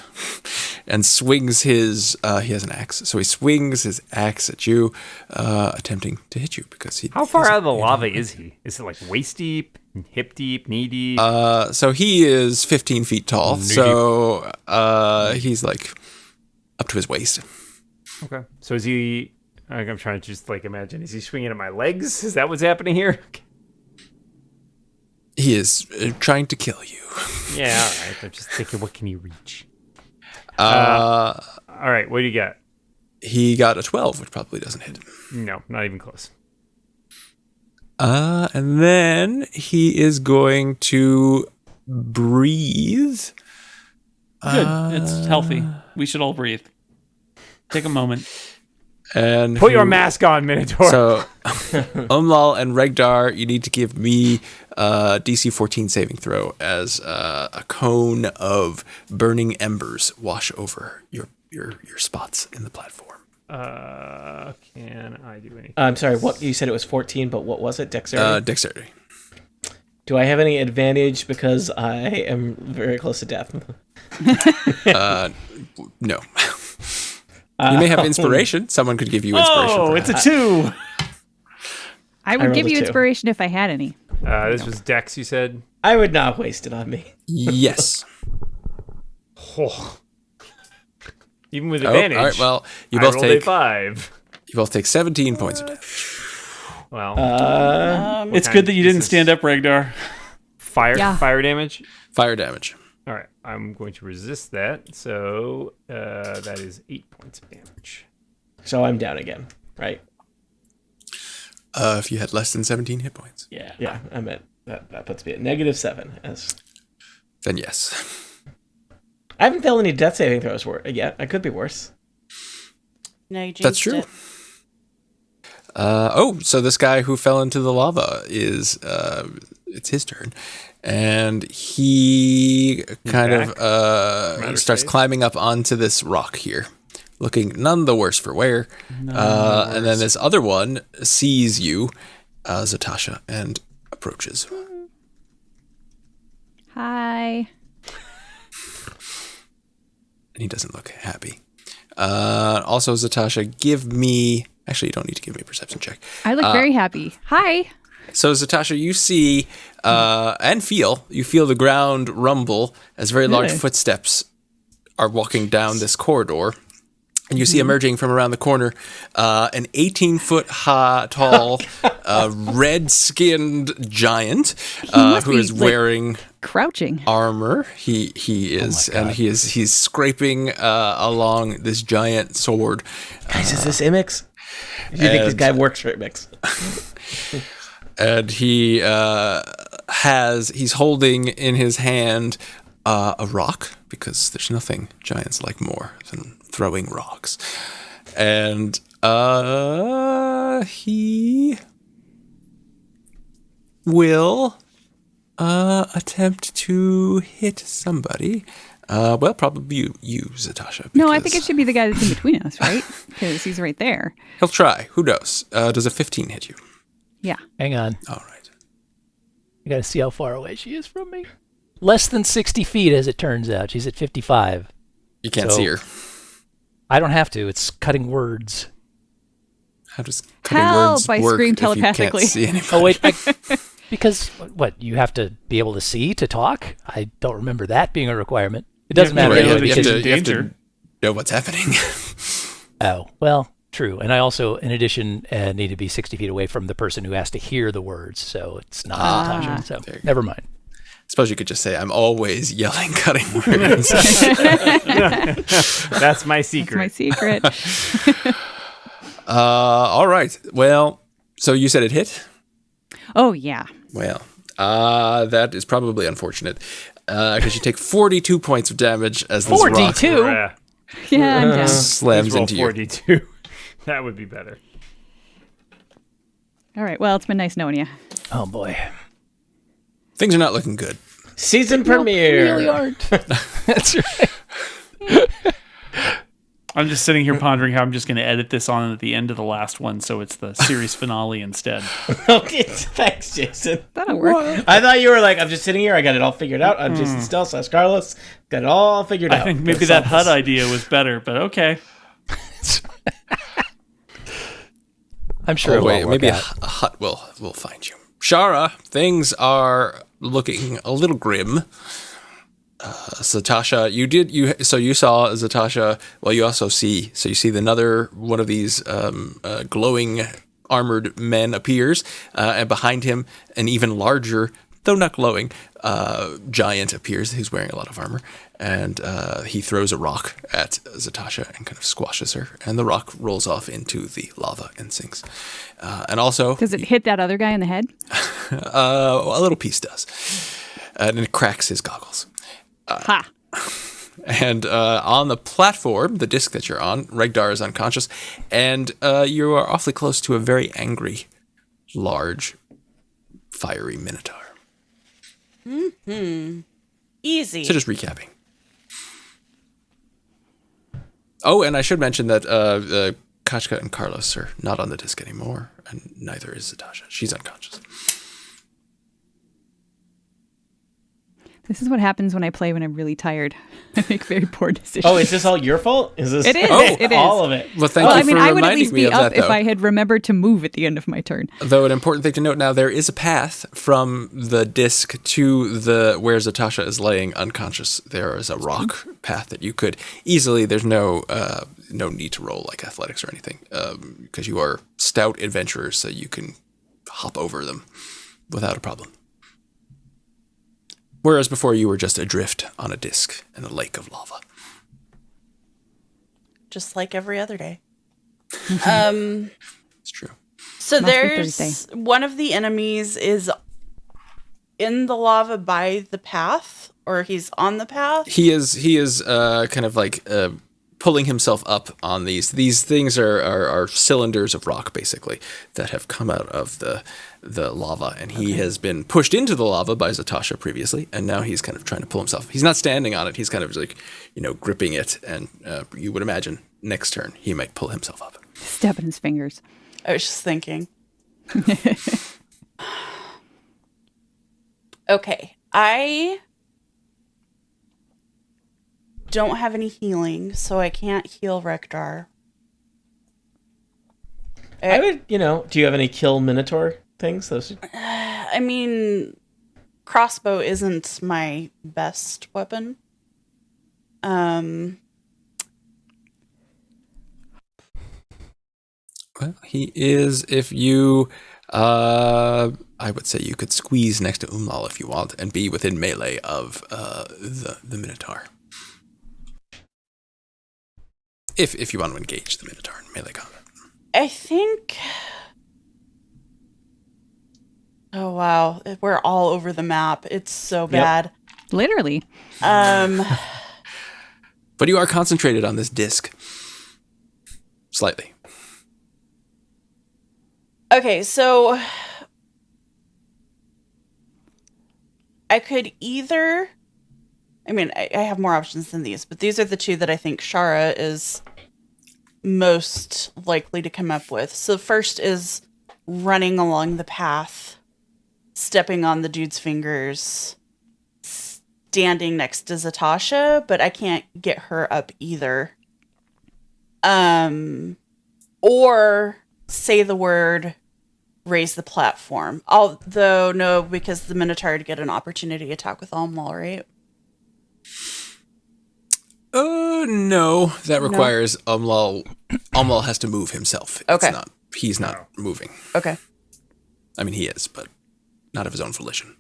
and swings his he has an axe, so he swings his axe at you, attempting to hit you because he How far out of the lava is he? Is it like waist deep, hip deep, knee deep? so he is 15 feet tall, so he's like up to his waist. Okay. So is he? I'm trying to just like imagine. Is he swinging at my legs? Is that what's happening here? He is trying to kill you. Yeah. All right. I'm just thinking, what can he reach? Uh, All right. What do you got? he got a 12, which probably doesn't hit. No, not even close. And then he is going to breathe. Good. It's healthy. We should all breathe. Take a moment. And Put your mask on, Minotaur. So, Omlol and Regdar, you need to give me DC 14 saving throw as a cone of burning embers wash over your spots in the platform. Can I do anything? I'm sorry, what you said it was 14, but what was it? Dexterity? Dexterity. Do I have any advantage because I am very close to death? No. You may have inspiration. Someone could give you inspiration. Oh, it's a perhaps. 2. I would rolled give a you 2. inspiration if I had any. This was Dex, you said? I would not waste it on me. Yes. Oh. Even with Oh, advantage. all right. Well, you I both rolled take a 5. 17 points of damage. Well, It's good that you didn't stand up, Regdar. fire damage. Fire damage. All right, I'm going to resist that. So that is 8 points of damage. So I'm down again, right? If you had less than 17 hit points, Yeah, I meant that puts me at -7. then yes. I haven't failed any death saving throws yet. I could be worse. No, you jinxed That's true. it. So this guy who fell into the lava is it's his turn, and he kind back? of outer starts space? climbing up onto this rock here, looking none the worse for wear. And then this other one sees you, Zotasha, and approaches. Hi. And he doesn't look happy. Also, Zotasha, give me... Actually, you don't need to give me a perception check. I look very happy. Hi. So, Zotasha, you see and feel the ground rumble as very large footsteps are walking down this corridor. And you see emerging from around the corner an 18-foot tall, red-skinned giant who is wearing crouching armor. He is, and he's scraping along this giant sword. Guys, is this Imix? Do you think this guy works for Imix? And he's holding in his hand a rock, because there's nothing giants like more than throwing rocks. And he will attempt to hit somebody. Well, probably you, Zotasha. No, I think it should be the guy that's in between us, right? Because he's right there. He'll try. Who knows? Does a 15 hit you? Yeah. Hang on. All right. I gotta see how far away she is from me. Less than 60 feet, as it turns out. She's at 55. You can't So- see her. I don't have to. It's cutting words. How does cutting Help! words I work scream if you telepathically. can't see anybody? Oh, wait. Because, what, you have to be able to see to talk? I don't remember that being a requirement. It doesn't Yeah, matter. Right, know you, that have she's to, in you have to danger. know what's happening. Oh, well, true. And I also, in addition, need to be 60 feet away from the person who has to hear the words. So it's not Zotasha. So There you go. never mind. Suppose you could just say, I'm always yelling cutting words. That's my secret. That's my secret. All right. Well, so you said it hit? Oh, yeah. Well, that is probably unfortunate. Because you take 42 points of damage as this rock 42? Yeah. Yeah, I'm down. slams Roll into you. 42. That would be better. All right. Well, it's been nice knowing you. Oh, boy. Things are not looking good. Season Nope, premiere. really aren't. That's right. I'm just sitting here pondering how I'm just going to edit this on at the end of the last one, so it's the series finale instead. Okay, thanks, Jason. That'll work. I thought you were like, I'm just sitting here. I got it all figured out. I'm Jason Stell / Carlos. Got it all figured out. I think maybe Let's that solve HUD this. idea was better, but okay. I'm sure Oh, it'll wait, all work maybe a out. hut will find you. Shara, things are looking a little grim. Zotasha, you saw Zotasha. Well, you also see another one of these glowing armored men appears, and behind him, an even larger, though not glowing, giant appears. He's wearing a lot of armor, and he throws a rock at Zotasha and kind of squashes her, and the rock rolls off into the lava and sinks. And also, Does it hit that other guy in the head? a little piece does, and it cracks his goggles. Ha. And on the platform, the disc that you're on, Regdar is unconscious, and you are awfully close to a very angry, large, fiery minotaur. Easy. So just recapping. Oh, and I should mention that Kachka and Carlos are not on the disc anymore, and neither is Zotasha. She's unconscious. This is what happens when I play when I'm really tired. I make very poor decisions. Oh, is this all your fault? Is this? It is. Oh, it is. All of it. Well, thank you I mean, for I would at reminding least me be of up that, though. if I had remembered to move at the end of my turn. Though an important thing to note now, there is a path from the disc to the where Zotasha is laying unconscious. There is a rock path that you could easily. There's no need to roll like athletics or anything because you are stout adventurers, so you can hop over them without a problem. Whereas before you were just adrift on a disc in a lake of lava. Just like every other day. It's true. So Must be there's Thursday. one of the enemies is in the lava by the path, or he's on the path. He is kind of like pulling himself up on these. These things are cylinders of rock, basically, that have come out of the lava, and he has been pushed into the lava by Zotasha previously, and now he's kind of trying to pull himself. He's not standing on it. He's kind of like, gripping it, and you would imagine next turn he might pull himself up. Stepping his fingers. I was just thinking. Okay, I don't have any healing, so I can't heal Regdar. I would, do you have any kill Minotaur things? I mean, crossbow isn't my best weapon. Well, he is, if you, I would say you could squeeze next to Omlol if you want and be within melee of the Minotaur. If you want to engage the Minotaur in melee combat. I think. Oh wow, we're all over the map. It's so bad. Literally. But you are concentrated on this disc. Slightly. Okay, so I could either. I mean, I have more options than these, but these are the two that I think Shara is most likely to come up with. So the first is running along the path, stepping on the dude's fingers, standing next to Zotasha, but I can't get her up either. Or say the word, raise the platform. Although, no, because the Minotaur would get an opportunity attack with Omlol, right? No. That requires Omlol. Omlol has to move himself. Okay. He's not moving. Okay. I mean, he is, but not of his own volition.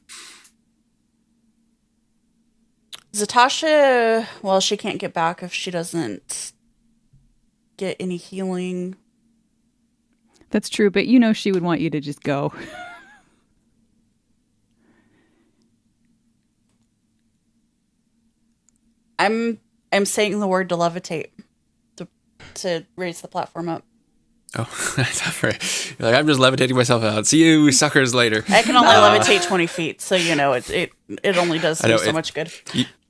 Zotasha, well, she can't get back if she doesn't get any healing. That's true, but she would want you to just go. I'm saying the word to levitate to raise the platform up. Oh, I thought you're like, I'm just levitating myself out. See you suckers later. I can only levitate 20 feet, so it only does me so much good.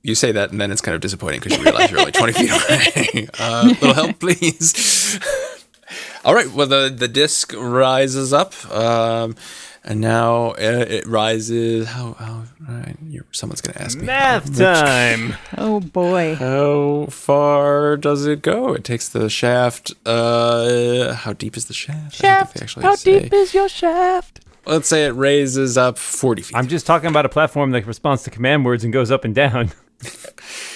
You say that, and then it's kind of disappointing because you realize you're only 20 feet away. Little help, please. All right. Well, the disc rises up, and now it rises. How right? Someone's going to ask me. Math time. Oh boy. How far does it go? It takes the shaft. How deep is the shaft? I don't think they actually say. Deep is your shaft? Let's say it raises up 40 feet. I'm just talking about a platform that responds to command words and goes up and down.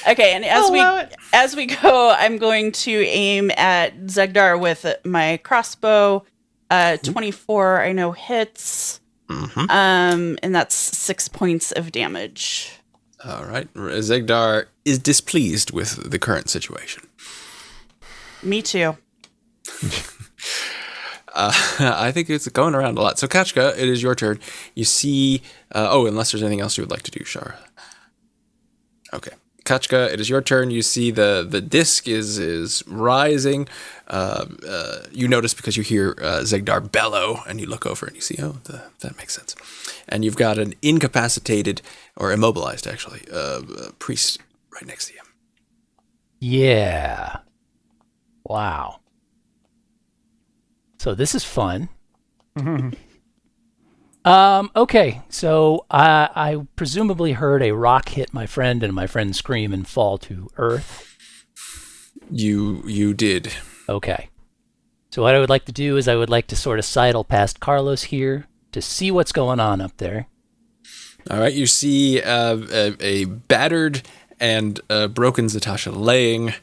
Okay, and as we go, I'm going to aim at Regdar with my crossbow. 24, I know hits. And that's 6 points of damage. All right. Regdar is displeased with the current situation. Me too. I think it's going around a lot. So, Kachka, it is your turn. You see... unless there's anything else you would like to do, Shara. Okay. Kachka, it is your turn. You see the disc is rising. You notice because you hear Regdar bellow, and you look over and you see, that makes sense. And you've got an incapacitated, or immobilized, actually, priest right next to you. Yeah. Wow. So this is fun. Okay, so I presumably heard a rock hit my friend and my friend scream and fall to earth. You did. Okay. So what I would like to do is I would like to sort of sidle past Carlos here to see what's going on up there. All right, you see a battered and broken Zotasha laying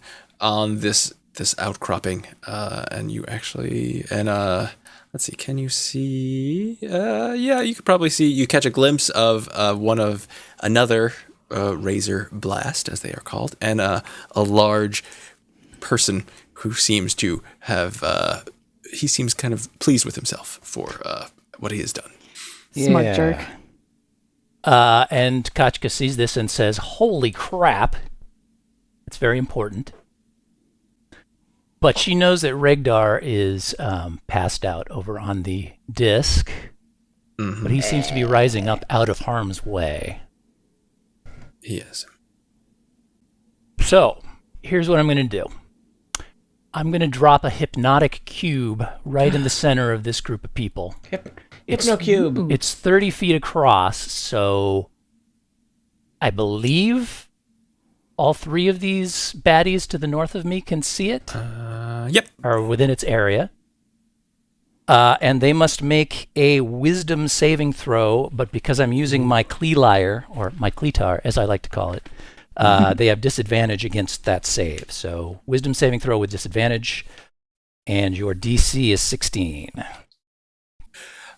on this outcropping, and you actually let's see, can you see? Yeah, you could probably see. You catch a glimpse of another razor blast, as they are called, and a large person who seems to have. He seems kind of pleased with himself for what he has done. Smart jerk. And Kachka sees this and says, "Holy crap!" It's very important. But she knows that Regdar is passed out over on the disc, but he seems to be rising up out of harm's way. He is. So, here's what I'm going to do. I'm going to drop a hypnotic cube right in the center of this group of people. Hypno cube. It's 30 feet across, so I believe all three of these baddies to the north of me can see it. Yep. Are within its area. And they must make a wisdom saving throw, but because I'm using my Cleeliar, or my Cleatar, as I like to call it, they have disadvantage against that save. So wisdom saving throw with disadvantage, and your DC is 16.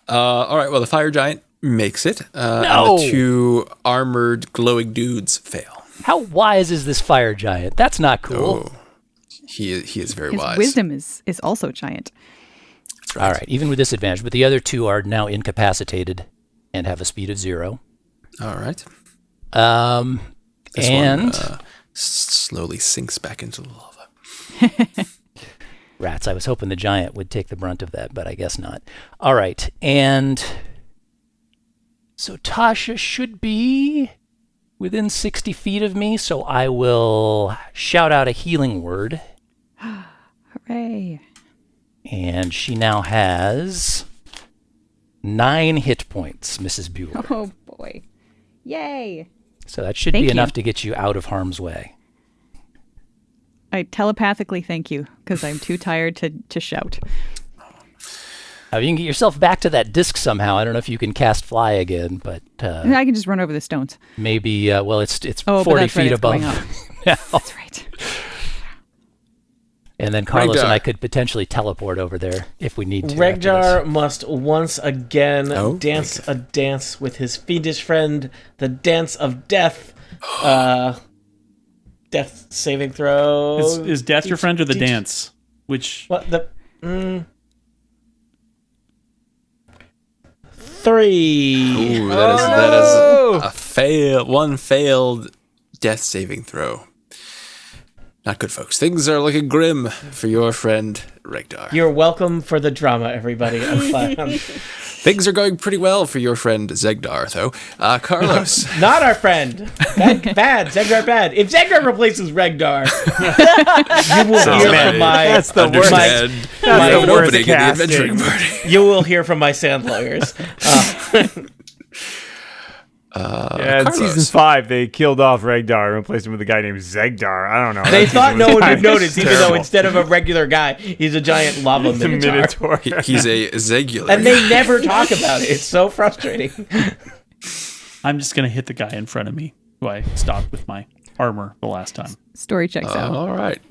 All right, well, the fire giant makes it. No! And the two armored glowing dudes fail. How wise is this fire giant? That's not cool. Oh, he is very His wise. wisdom is also giant. That's right. All right, even with disadvantage, but the other two are now incapacitated and have a speed of 0. All right. This one slowly sinks back into the lava. Rats, I was hoping the giant would take the brunt of that, but I guess not. All right, and Zotasha should be within 60 feet of me, so I will shout out a healing word. Hooray. And she now has 9 hit points, Mrs. Bueller. Oh, boy. Yay. So that should Thank be you. enough to get you out of harm's way. I telepathically thank you, because I'm too tired to shout. Now, you can get yourself back to that disc somehow. I don't know if you can cast fly again, but I can just run over the stones. maybe, well, it's Oh, 40 but that's feet right, it's above. going up. now. That's right. And then Carlos and Regdar. I could potentially teleport over there if we need to. after Regdar this. must once again Oh, dance a dance with his fiendish friend, the dance of death. Death saving throw. Is death your friend or the Teach- dance? Which What the? 3. Ooh, that is a fail. One failed death saving throw. Not good, folks. Things are looking grim for your friend Regdar. You're welcome for the drama, everybody. I'm fine. Things are going pretty well for your friend Zegdar, though. Carlos. Not our friend. Bad. Zegdar bad. If Zegdar replaces Regdar, you will hear bad. from my. That's the worst. Understand. My- We have an worst opening in the casting. adventuring party. You will hear from my sand lawyers. Yeah, in Carlos. season 5, they killed off Regdar and replaced him with a guy named Zegdar. I don't know. They That thought season no was one kinda would notice, even though terrible. instead of a regular guy, he's a giant lava The minotaur. Minotaur. He's a Zegular. And they never talk about it. It's so frustrating. I'm just gonna hit the guy in front of me who I stopped with my armor the last time. Story checks out. All right.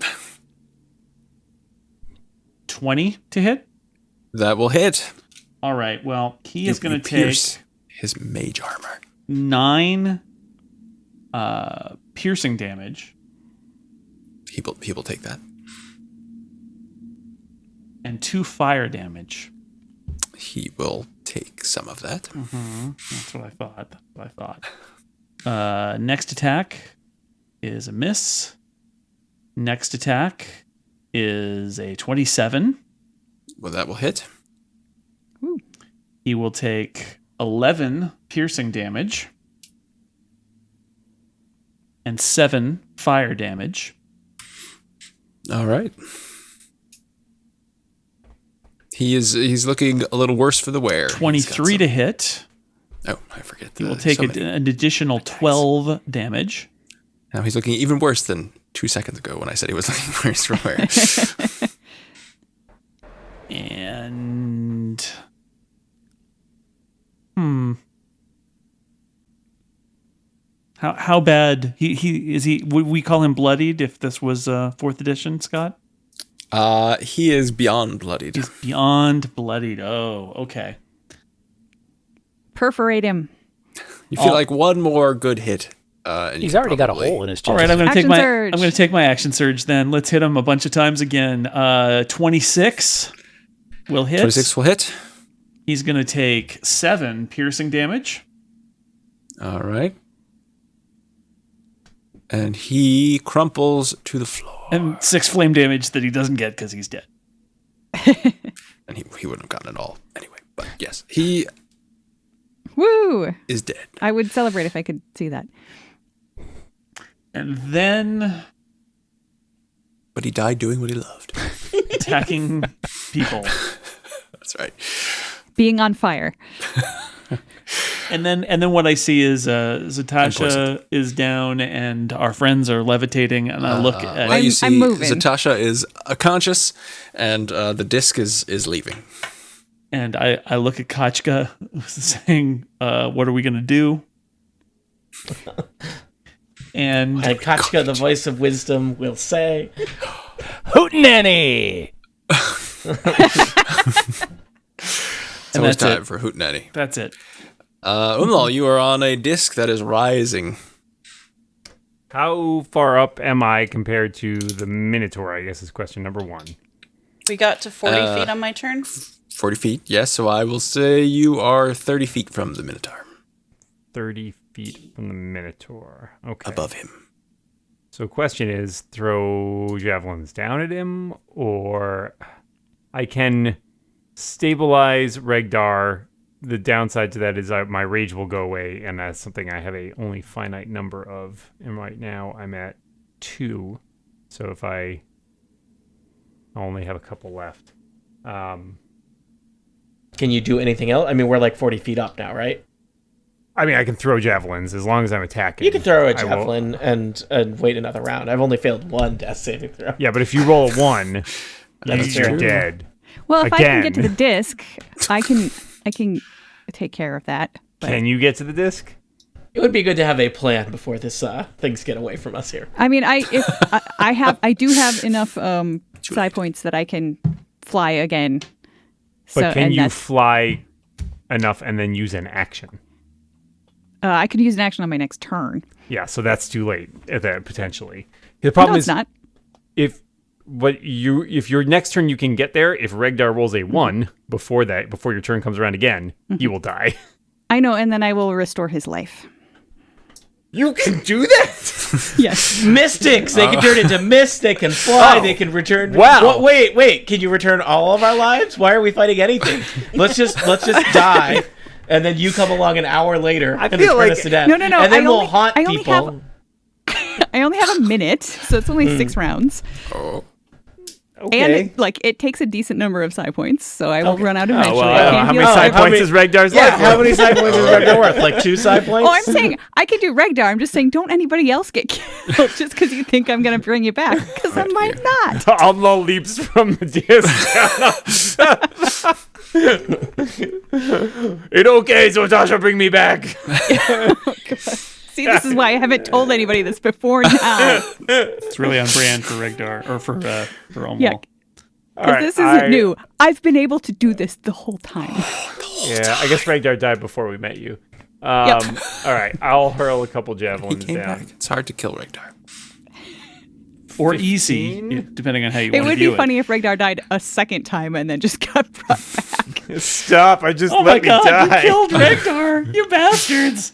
20 to hit. That will hit. All right. Well, he is You gonna take pierce his mage armor. 9 piercing damage He will take that. and 2 fire damage. He will take some of that. That's what I thought. Next attack is a miss. Next attack is a 27. Well, that will hit. He will take 11 piercing damage and 7 fire damage. All right. He's looking a little worse for the wear. 23 to hit. Oh, I forget. He will take an additional 12 damage. Now he's looking even worse than 2 seconds ago when I said he was looking worse for wear. And how bad he is? He would we call him bloodied if this was 4th edition, Scott? He is beyond bloodied. He's beyond bloodied. Oh, okay. Perforate him. You feel like one more good hit. And He's already got a hole in his chest. All right, I'm going Action to surge. take my action surge then. Let's hit him a bunch of times again. 26 will hit. 26 will hit. He's going to take 7 piercing damage. All right. And he crumples to the floor. And 6 flame damage that he doesn't get because he's dead. And he wouldn't have gotten it all anyway. But yes, he Woo! is dead. I would celebrate if I could see that. And then But he died doing what he loved. attacking people. That's right. Being on fire. And then what I see is Zotasha is down and our friends are levitating, and I look at Well, you see, I'm moving. Zotasha is conscious, and the disc is leaving. and I look at Kachka saying, "What are we gonna do?" And Kachka, the voice of wisdom, will say, Hootenanny! It's always that's time it. for Hootenanny. That's it. Omlol, you are on a disc that is rising. How far up am I compared to the Minotaur, I guess is question number 1. We got to 40 feet on my turn. 40 feet, yes. So I will say you are 30 feet from the Minotaur. 30 feet from the Minotaur. Okay. Above him. So question is, throw javelins down at him, or I can stabilize Regdar. The downside to that is my rage will go away, and that's something I have a only finite number of. And right now I'm at 2. So if I only have a couple left. can you do anything else? I mean, we're like 40 feet up now, right? I mean, I can throw javelins as long as I'm attacking. You can throw a I won't- javelin and wait another round. I've only failed one death saving throw. Yeah, but if you roll a 1, That's you're true. dead. Well, if I can get to the Again. disc, I can take care of that. But Can you get to the disc? It would be good to have a plan before this things get away from us here. I mean, I do have enough psi points that I can fly again. But can and you that's- fly enough and then use an action? I could use an action on my next turn. Yeah, so that's too late at that potentially. The problem No, is it's not. if your next turn you can get there, if Regdar rolls a 1 before your turn comes around again, he will die. I know, and then I will restore his life. You can do that? Yes. Mystics! They can turn into mist, they can fly, they can return... Wow. Wait, can you return all of our lives? Why are we fighting anything? Let's just die, and then you come along an hour later and feel return like- us to death. No, And then we'll haunt I only people. I only have a minute, so it's only 6 rounds. Oh. Okay. And it takes a decent number of psi points, so I will run out eventually. well, I can't how heal many side everyone. How points many- is Regdar's Yeah, life how worth? many side points is Regdar worth? Like 2 side points? Oh, I'm saying I could do Regdar. I'm just saying don't anybody else get killed just because you think I'm going to bring you back, because I might not. Omlol leaps from the disc. It's okay, Zotasha, bring me back. See, this is why I haven't told anybody this before now. It's really on brand for Regdar or for Omlol. Yeah. Because this isn't new. I've been able to do this the whole time. Yeah, I guess Regdar died before we met you. All right, I'll hurl a couple He javelins came down. back. It's hard to kill Regdar. Or easy, 15? depending on how you It want to would view be funny if Regdar died a second time and then just got brought back. Stop! I just Oh my let me god, die. you killed Regdar! You bastards!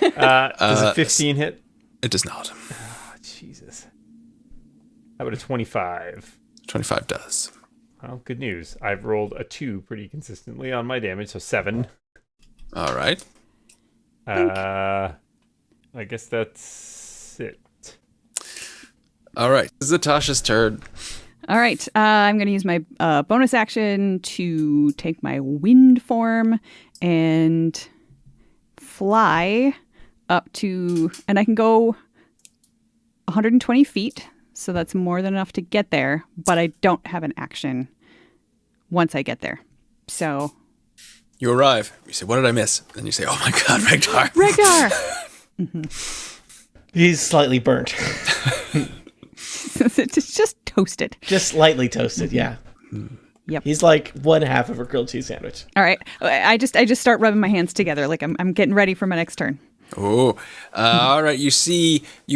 Does a 15 hit? It does not. Oh, Jesus. How about a 25? 25 does. Well, good news. I've rolled a 2 pretty consistently on my damage, so 7. All right. I guess that's it. All right. This is Zotasha's turn. All right. I'm going to use my bonus action to take my wind form and fly up to, and I can go 120 feet. So that's more than enough to get there, but I don't have an action once I get there. So You arrive. You say, "What did I miss?" And you say, "Oh my God, Regdar!" Regdar! He's slightly burnt. It's just toasted. Just slightly toasted, yeah. Yep. He's like one half of a grilled cheese sandwich. All right. I just start rubbing my hands together like I'm getting ready for my next turn. Oh, all right. You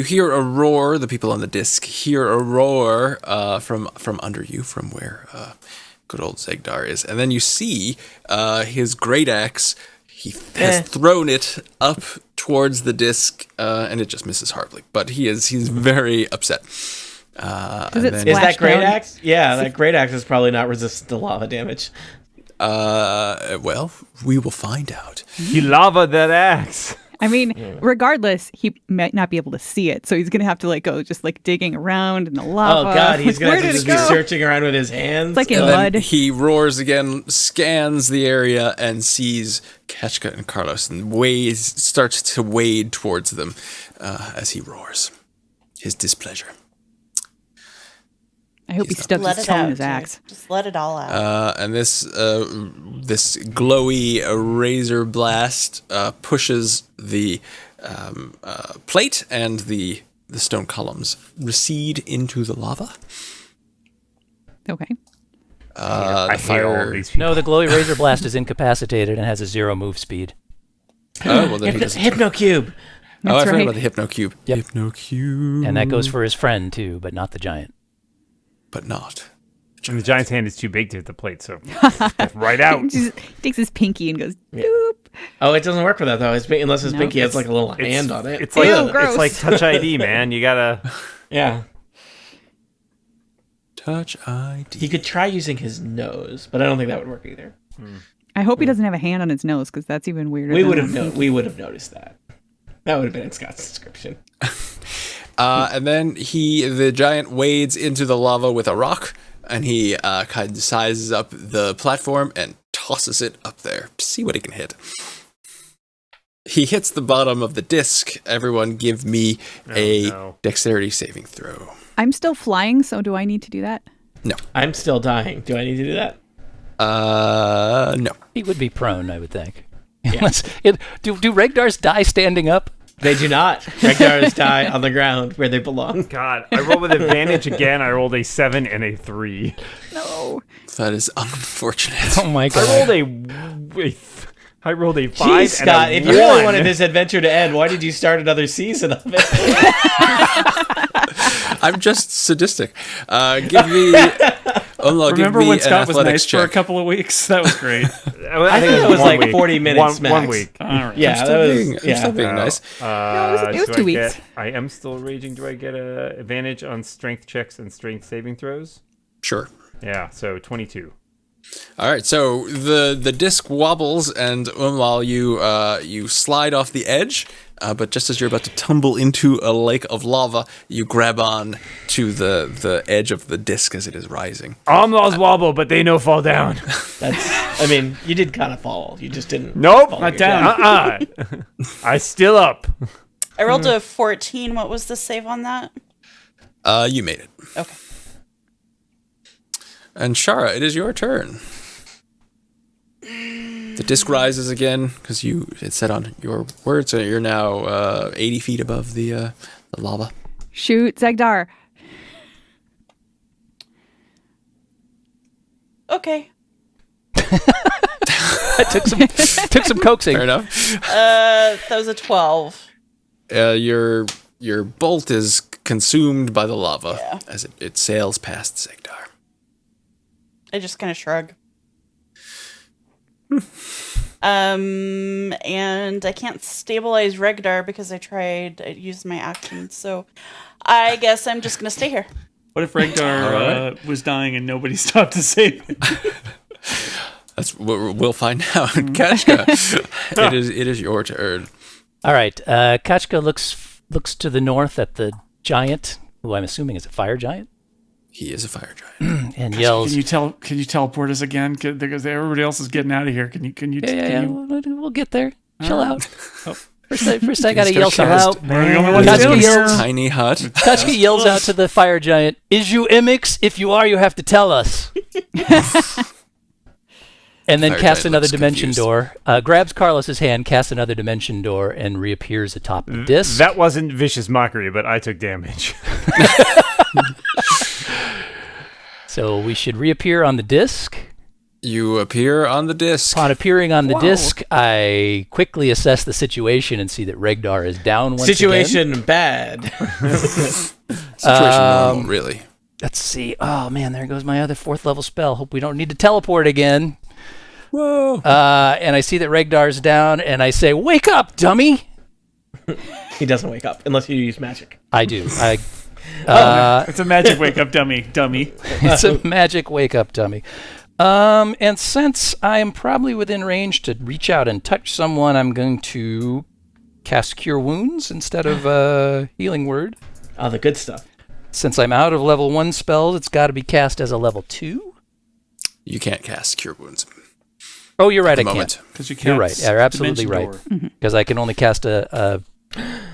hear a roar. The people on the disc hear a roar from under you, from where good old Regdar is, and then you see his great axe. He has thrown it up towards the disc, and it just misses horribly. But he's very upset. Does it Is that splash great down? axe? Yeah, that great axe is probably not resistant to lava damage. Well, we will find out. He lava that axe. I mean, regardless, he might not be able to see it, so he's gonna have to go just digging around in the lava. Oh God, he's gonna Where have to did just it be go? searching around with his hands. It's like in And then mud. he roars again, scans the area, and sees Kachka and Carlos, and starts to wade towards them as he roars. His displeasure. I hope he He's stubs Let his it toe in out. his axe. Just let it all out. And this glowy razor blast pushes the plate, and the stone columns recede into the lava. Okay. I hate all of these people. No, the glowy razor blast is incapacitated and has a 0 move speed. Oh, well, then he doesn't. Hypnocube. Oh, I That's forgot right. about the Hypno Cube. Yep. Hypno Cube. And that goes for his friend, too, but not the giant. But not. And the giant's hand is too big to hit the plate, so right out. He just takes his pinky and goes, doop. Oh, it doesn't work for that though. Unless his No. pinky has like a little hand on it. It's like Ew, gross. it's like Touch ID, man. You gotta. Yeah. Touch ID. He could try using his nose, but I don't think that would work either. I hope he doesn't have a hand on his nose because that's even weirder. We than would I'm have we would have noticed that. That would have been in Scott's description. And then the giant wades into the lava with a rock, and he kind of sizes up the platform and tosses it up there to see what he can hit. He hits the bottom of the disc. Everyone give me a dexterity saving throw. I'm still flying, so do I need to do that? No. I'm still dying. Do I need to do that? No. He would be prone, I would think. Unless do Regdars die standing up? They do not. Regdars die on the ground where they belong. God, I rolled with advantage again. I rolled a 7 and a 3. No. That is unfortunate. Oh my god. I rolled a 5 Jeez, and Scott, a if 1. you really wanted this adventure to end, why did you start another season of it? I'm just sadistic. Give me... Omlol, Remember give me when an Scott was athletics nice for a check. couple of weeks? That was great. I think it was 1 like week. 40 minutes One max. week. All right. Yeah, that was. I'm still being nice. it was do 2 I weeks. I am still raging. Do I get an advantage on strength checks and strength saving throws? Sure. Yeah, so 22. All right, so the disc wobbles, and Omlol, you slide off the edge, but just as you're about to tumble into a lake of lava, you grab on to the edge of the disc as it is rising. Omlol's wobble, but they no fall down. I mean, you did kind of fall. You just didn't. Nope, fall not yourself. down. I still up. I rolled a 14. What was the save on that? You made it. Okay. And Shara, it is your turn. The disc rises again because it said on your word, so you're now 80 feet above the lava. Shoot, Regdar. Okay. That took some coaxing. Fair enough. That was a 12. Your bolt is consumed by the lava Yeah. as it sails past Regdar. I just kind of shrug. And I can't stabilize Regdar because I used my action, so I guess I'm just gonna stay here. What if Regdar was dying and nobody stopped to save him? That's what we'll find out. Kachka, it is your turn. All right. Kachka looks to the north at the giant, who I'm assuming is a fire giant. He is a fire giant. and yells. Can you teleport us again? Because everybody else is getting out of here. Can you? Yeah. We'll get there. Chill out. Oh. First I gotta yell Chill something. We're the only ones Katsuki doing yells- here. Tiny hut. Katsuki yells out to the fire giant, "Is you Imix? If you are, you have to tell us." And then Fire casts giant another looks dimension confused. door, grabs Carlos's hand, casts another dimension door, and reappears atop the disc. That wasn't vicious mockery, but I took damage. So we should reappear on the disc. You appear on the disc. Upon appearing on the disc, I quickly assess the situation and see that Regdar is down once again. Situation bad. Situation normal, really. Let's see. Oh, man, there goes my other 4th level spell. Hope we don't need to teleport again. Whoa. And I see that Regdar's down, and I say, "Wake up, dummy!" He doesn't wake up unless you use magic. I do. It's a magic wake up dummy. It's a magic wake-up dummy. And since I am probably within range to reach out and touch someone, I'm going to cast Cure Wounds instead of Healing Word. Oh, the good stuff. Since I'm out of level 1 spells, it's got to be cast as a level 2. You can't cast Cure Wounds. Oh, you're right, I Moment. can't. Because you You're right. You're absolutely right. Because I can only cast a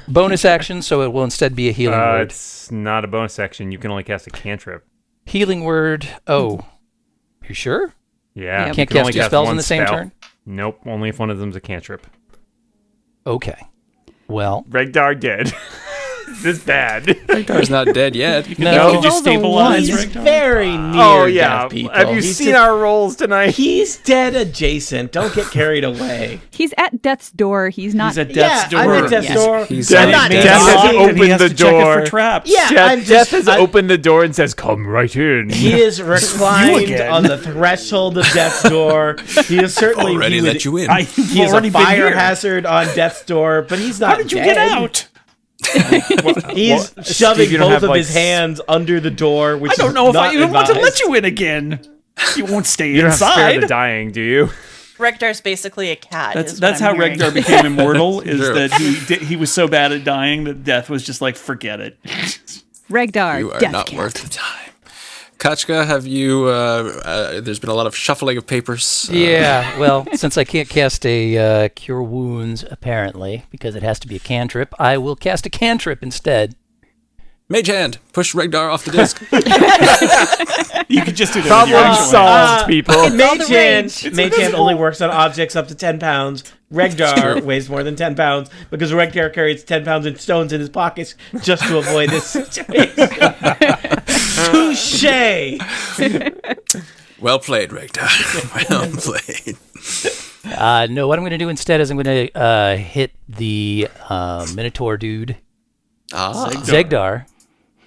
bonus action, so it will instead be a Healing Word. It's not a bonus action. You can only cast a cantrip. Healing Word. Oh. You sure? Yeah. Yep. you Can't can only cast 2 spells in one the same spell. turn? Nope. Only if one of them's a cantrip. Okay. Well, Regdar dead. This bad. Regdar's not dead yet. no. Could you stabilize He's Regdar? very near Oh yeah. death, people. Have you He's seen just- our rolls tonight? He's dead adjacent. Don't get carried away. He's at death's door. He's not. He's at death's door. I'm at death's door. He's I'm at not death's Death door. has dying. opened he has the to check it door. for traps. Yeah, I'm Death just. has I- opened the door and says, "Come right in." He is reclined again. on the threshold of death's door. He is certainly Already he let would- you in. You've He is already a been fire here. hazard on death's door, but he's not How did you dead. get out? He's Steve, shoving you don't both have, of like, his hands under the door, which I don't is know if I not even want to let advised. you in again. You won't stay You don't have spare inside. the dying, do you? Regdar's basically a cat. That's how Regdar became immortal. Is True. that he was so bad at dying that death was just like, forget it. Regdar, You are death not cat. worth the time. Kachka, have you? There's been a lot of shuffling of papers. Yeah, well, since I can't cast a Cure Wounds, apparently, because it has to be a cantrip, I will cast a cantrip instead. Mage hand, push Regdar off the disc. You could just do that. with your Problem actual solved, people. Mage hand only works on objects up to 10 pounds. Regdar weighs more than 10 pounds because Regdar carries 10 pounds in stones in his pockets just to avoid this situation. Touche! Well played, Regdar. Well played. No, what I'm going to do instead is I'm going to hit the Minotaur dude, Ah, Zegdar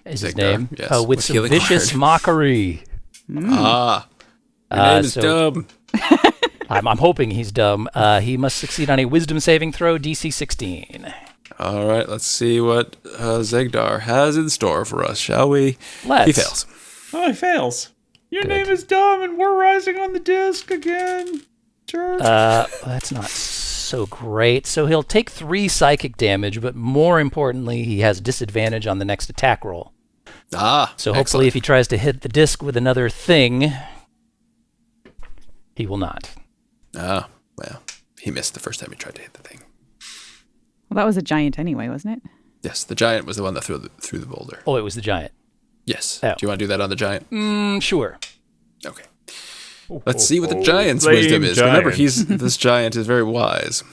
is his Zegdar, name, yes, with with some healing vicious word. mockery. ah. Your name is so- dumb. I'm hoping he's dumb. He must succeed on a Wisdom saving throw, DC 16. All right, let's see what Zegdar has in store for us, shall we? Let's. He fails. Oh, he fails. Your Good. name is dumb, and we're rising on the disc again. Jerk. That's not so great. So he'll take 3 psychic damage, but more importantly, he has disadvantage on the next attack roll. Ah, So hopefully, if he tries to hit the disc with another thing, he will not. Ah, well, he missed the first time he tried to hit the thing. Well, that was a giant anyway, wasn't it? Yes, the giant was the one that threw the boulder. Oh, it was the giant. Yes. Oh. Do you want to do that on the giant? Sure. Okay. Let's see what the giant's wisdom is. Lame Remember, giant. this giant is very wise.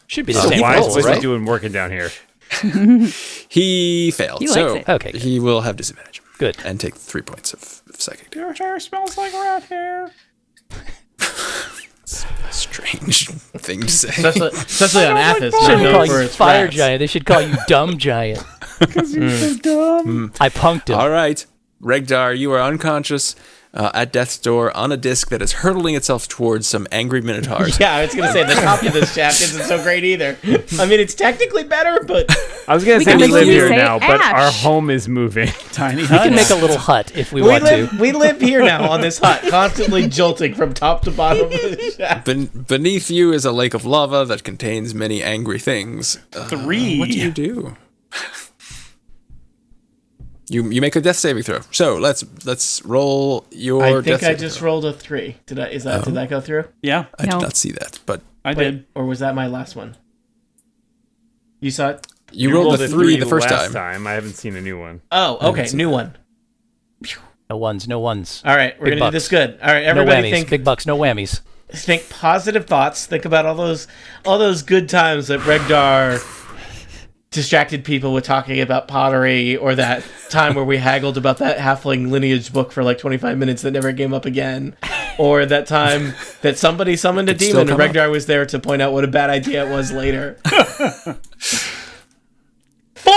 Should be the So same Why roll, is Lizzie right? doing working down here? He failed. He likes so it. Okay. he will have disadvantage. Good. And take 3 points of psychic damage. Your hair smells like rat hair. Strange thing to say. Especially on Athos. They known shouldn't call for you its Fire rats. Giant. They should call you Dumb Giant. Because you're so dumb. I punked him. All right. Regdar, you are unconscious at death's door on a disc that is hurtling itself towards some angry minotaurs. Yeah, I was going to say, the top of this shaft isn't so great either. I mean, it's technically better, but I was gonna We say can we make live you here say now, but our Ash. home is moving. Tiny We hut. can make a little hut if we we want to. live here now on this hut, constantly jolting from top to bottom of the shaft. Beneath you is a lake of lava that contains many angry things. 3. What do you do? You make a death saving throw. So let's roll your. I death think I saving just throw. rolled a 3. Did that go through? Yeah, I No. did not see that, but I did. Or was that my last one? You saw it? you rolled a 3 the first last time. I haven't seen a new one. Oh, okay, new one. No ones, no ones. All right, we're Big gonna do bucks. this good. All right, No everybody whammies. Big bucks, no whammies. think positive thoughts. Think about all those good times that Regdar distracted people with talking about pottery, or that time where we haggled about that halfling lineage book for like 25 minutes that never came up again, or that time that somebody summoned a Could still demon and come up. Regdar was there to point out what a bad idea it was later. 4!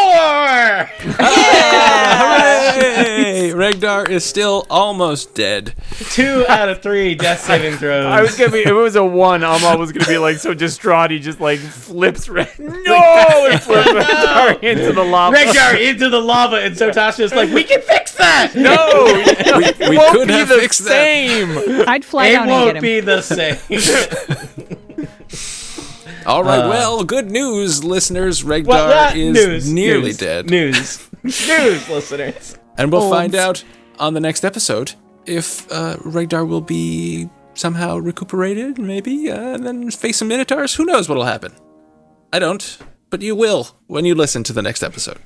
Hooray! Regdar is still almost dead. 2 out of 3 death saving throws. I was gonna be. If it was a 1, Omlol was gonna be like so distraught. He just like flips. No, and flips Regdar into the lava. Regdar into the lava, and Zotasha's like, we can fix that! No, We won't could be have the fixed that. same. I'd fly It down and get won't him. be the same. All right, well, good news, listeners. Regdar Well, is nearly dead. News, listeners. And we'll Olds. find out on the next episode if Regdar will be somehow recuperated, maybe, and then face some minotaurs. Who knows what'll happen? I don't, but you will when you listen to the next episode.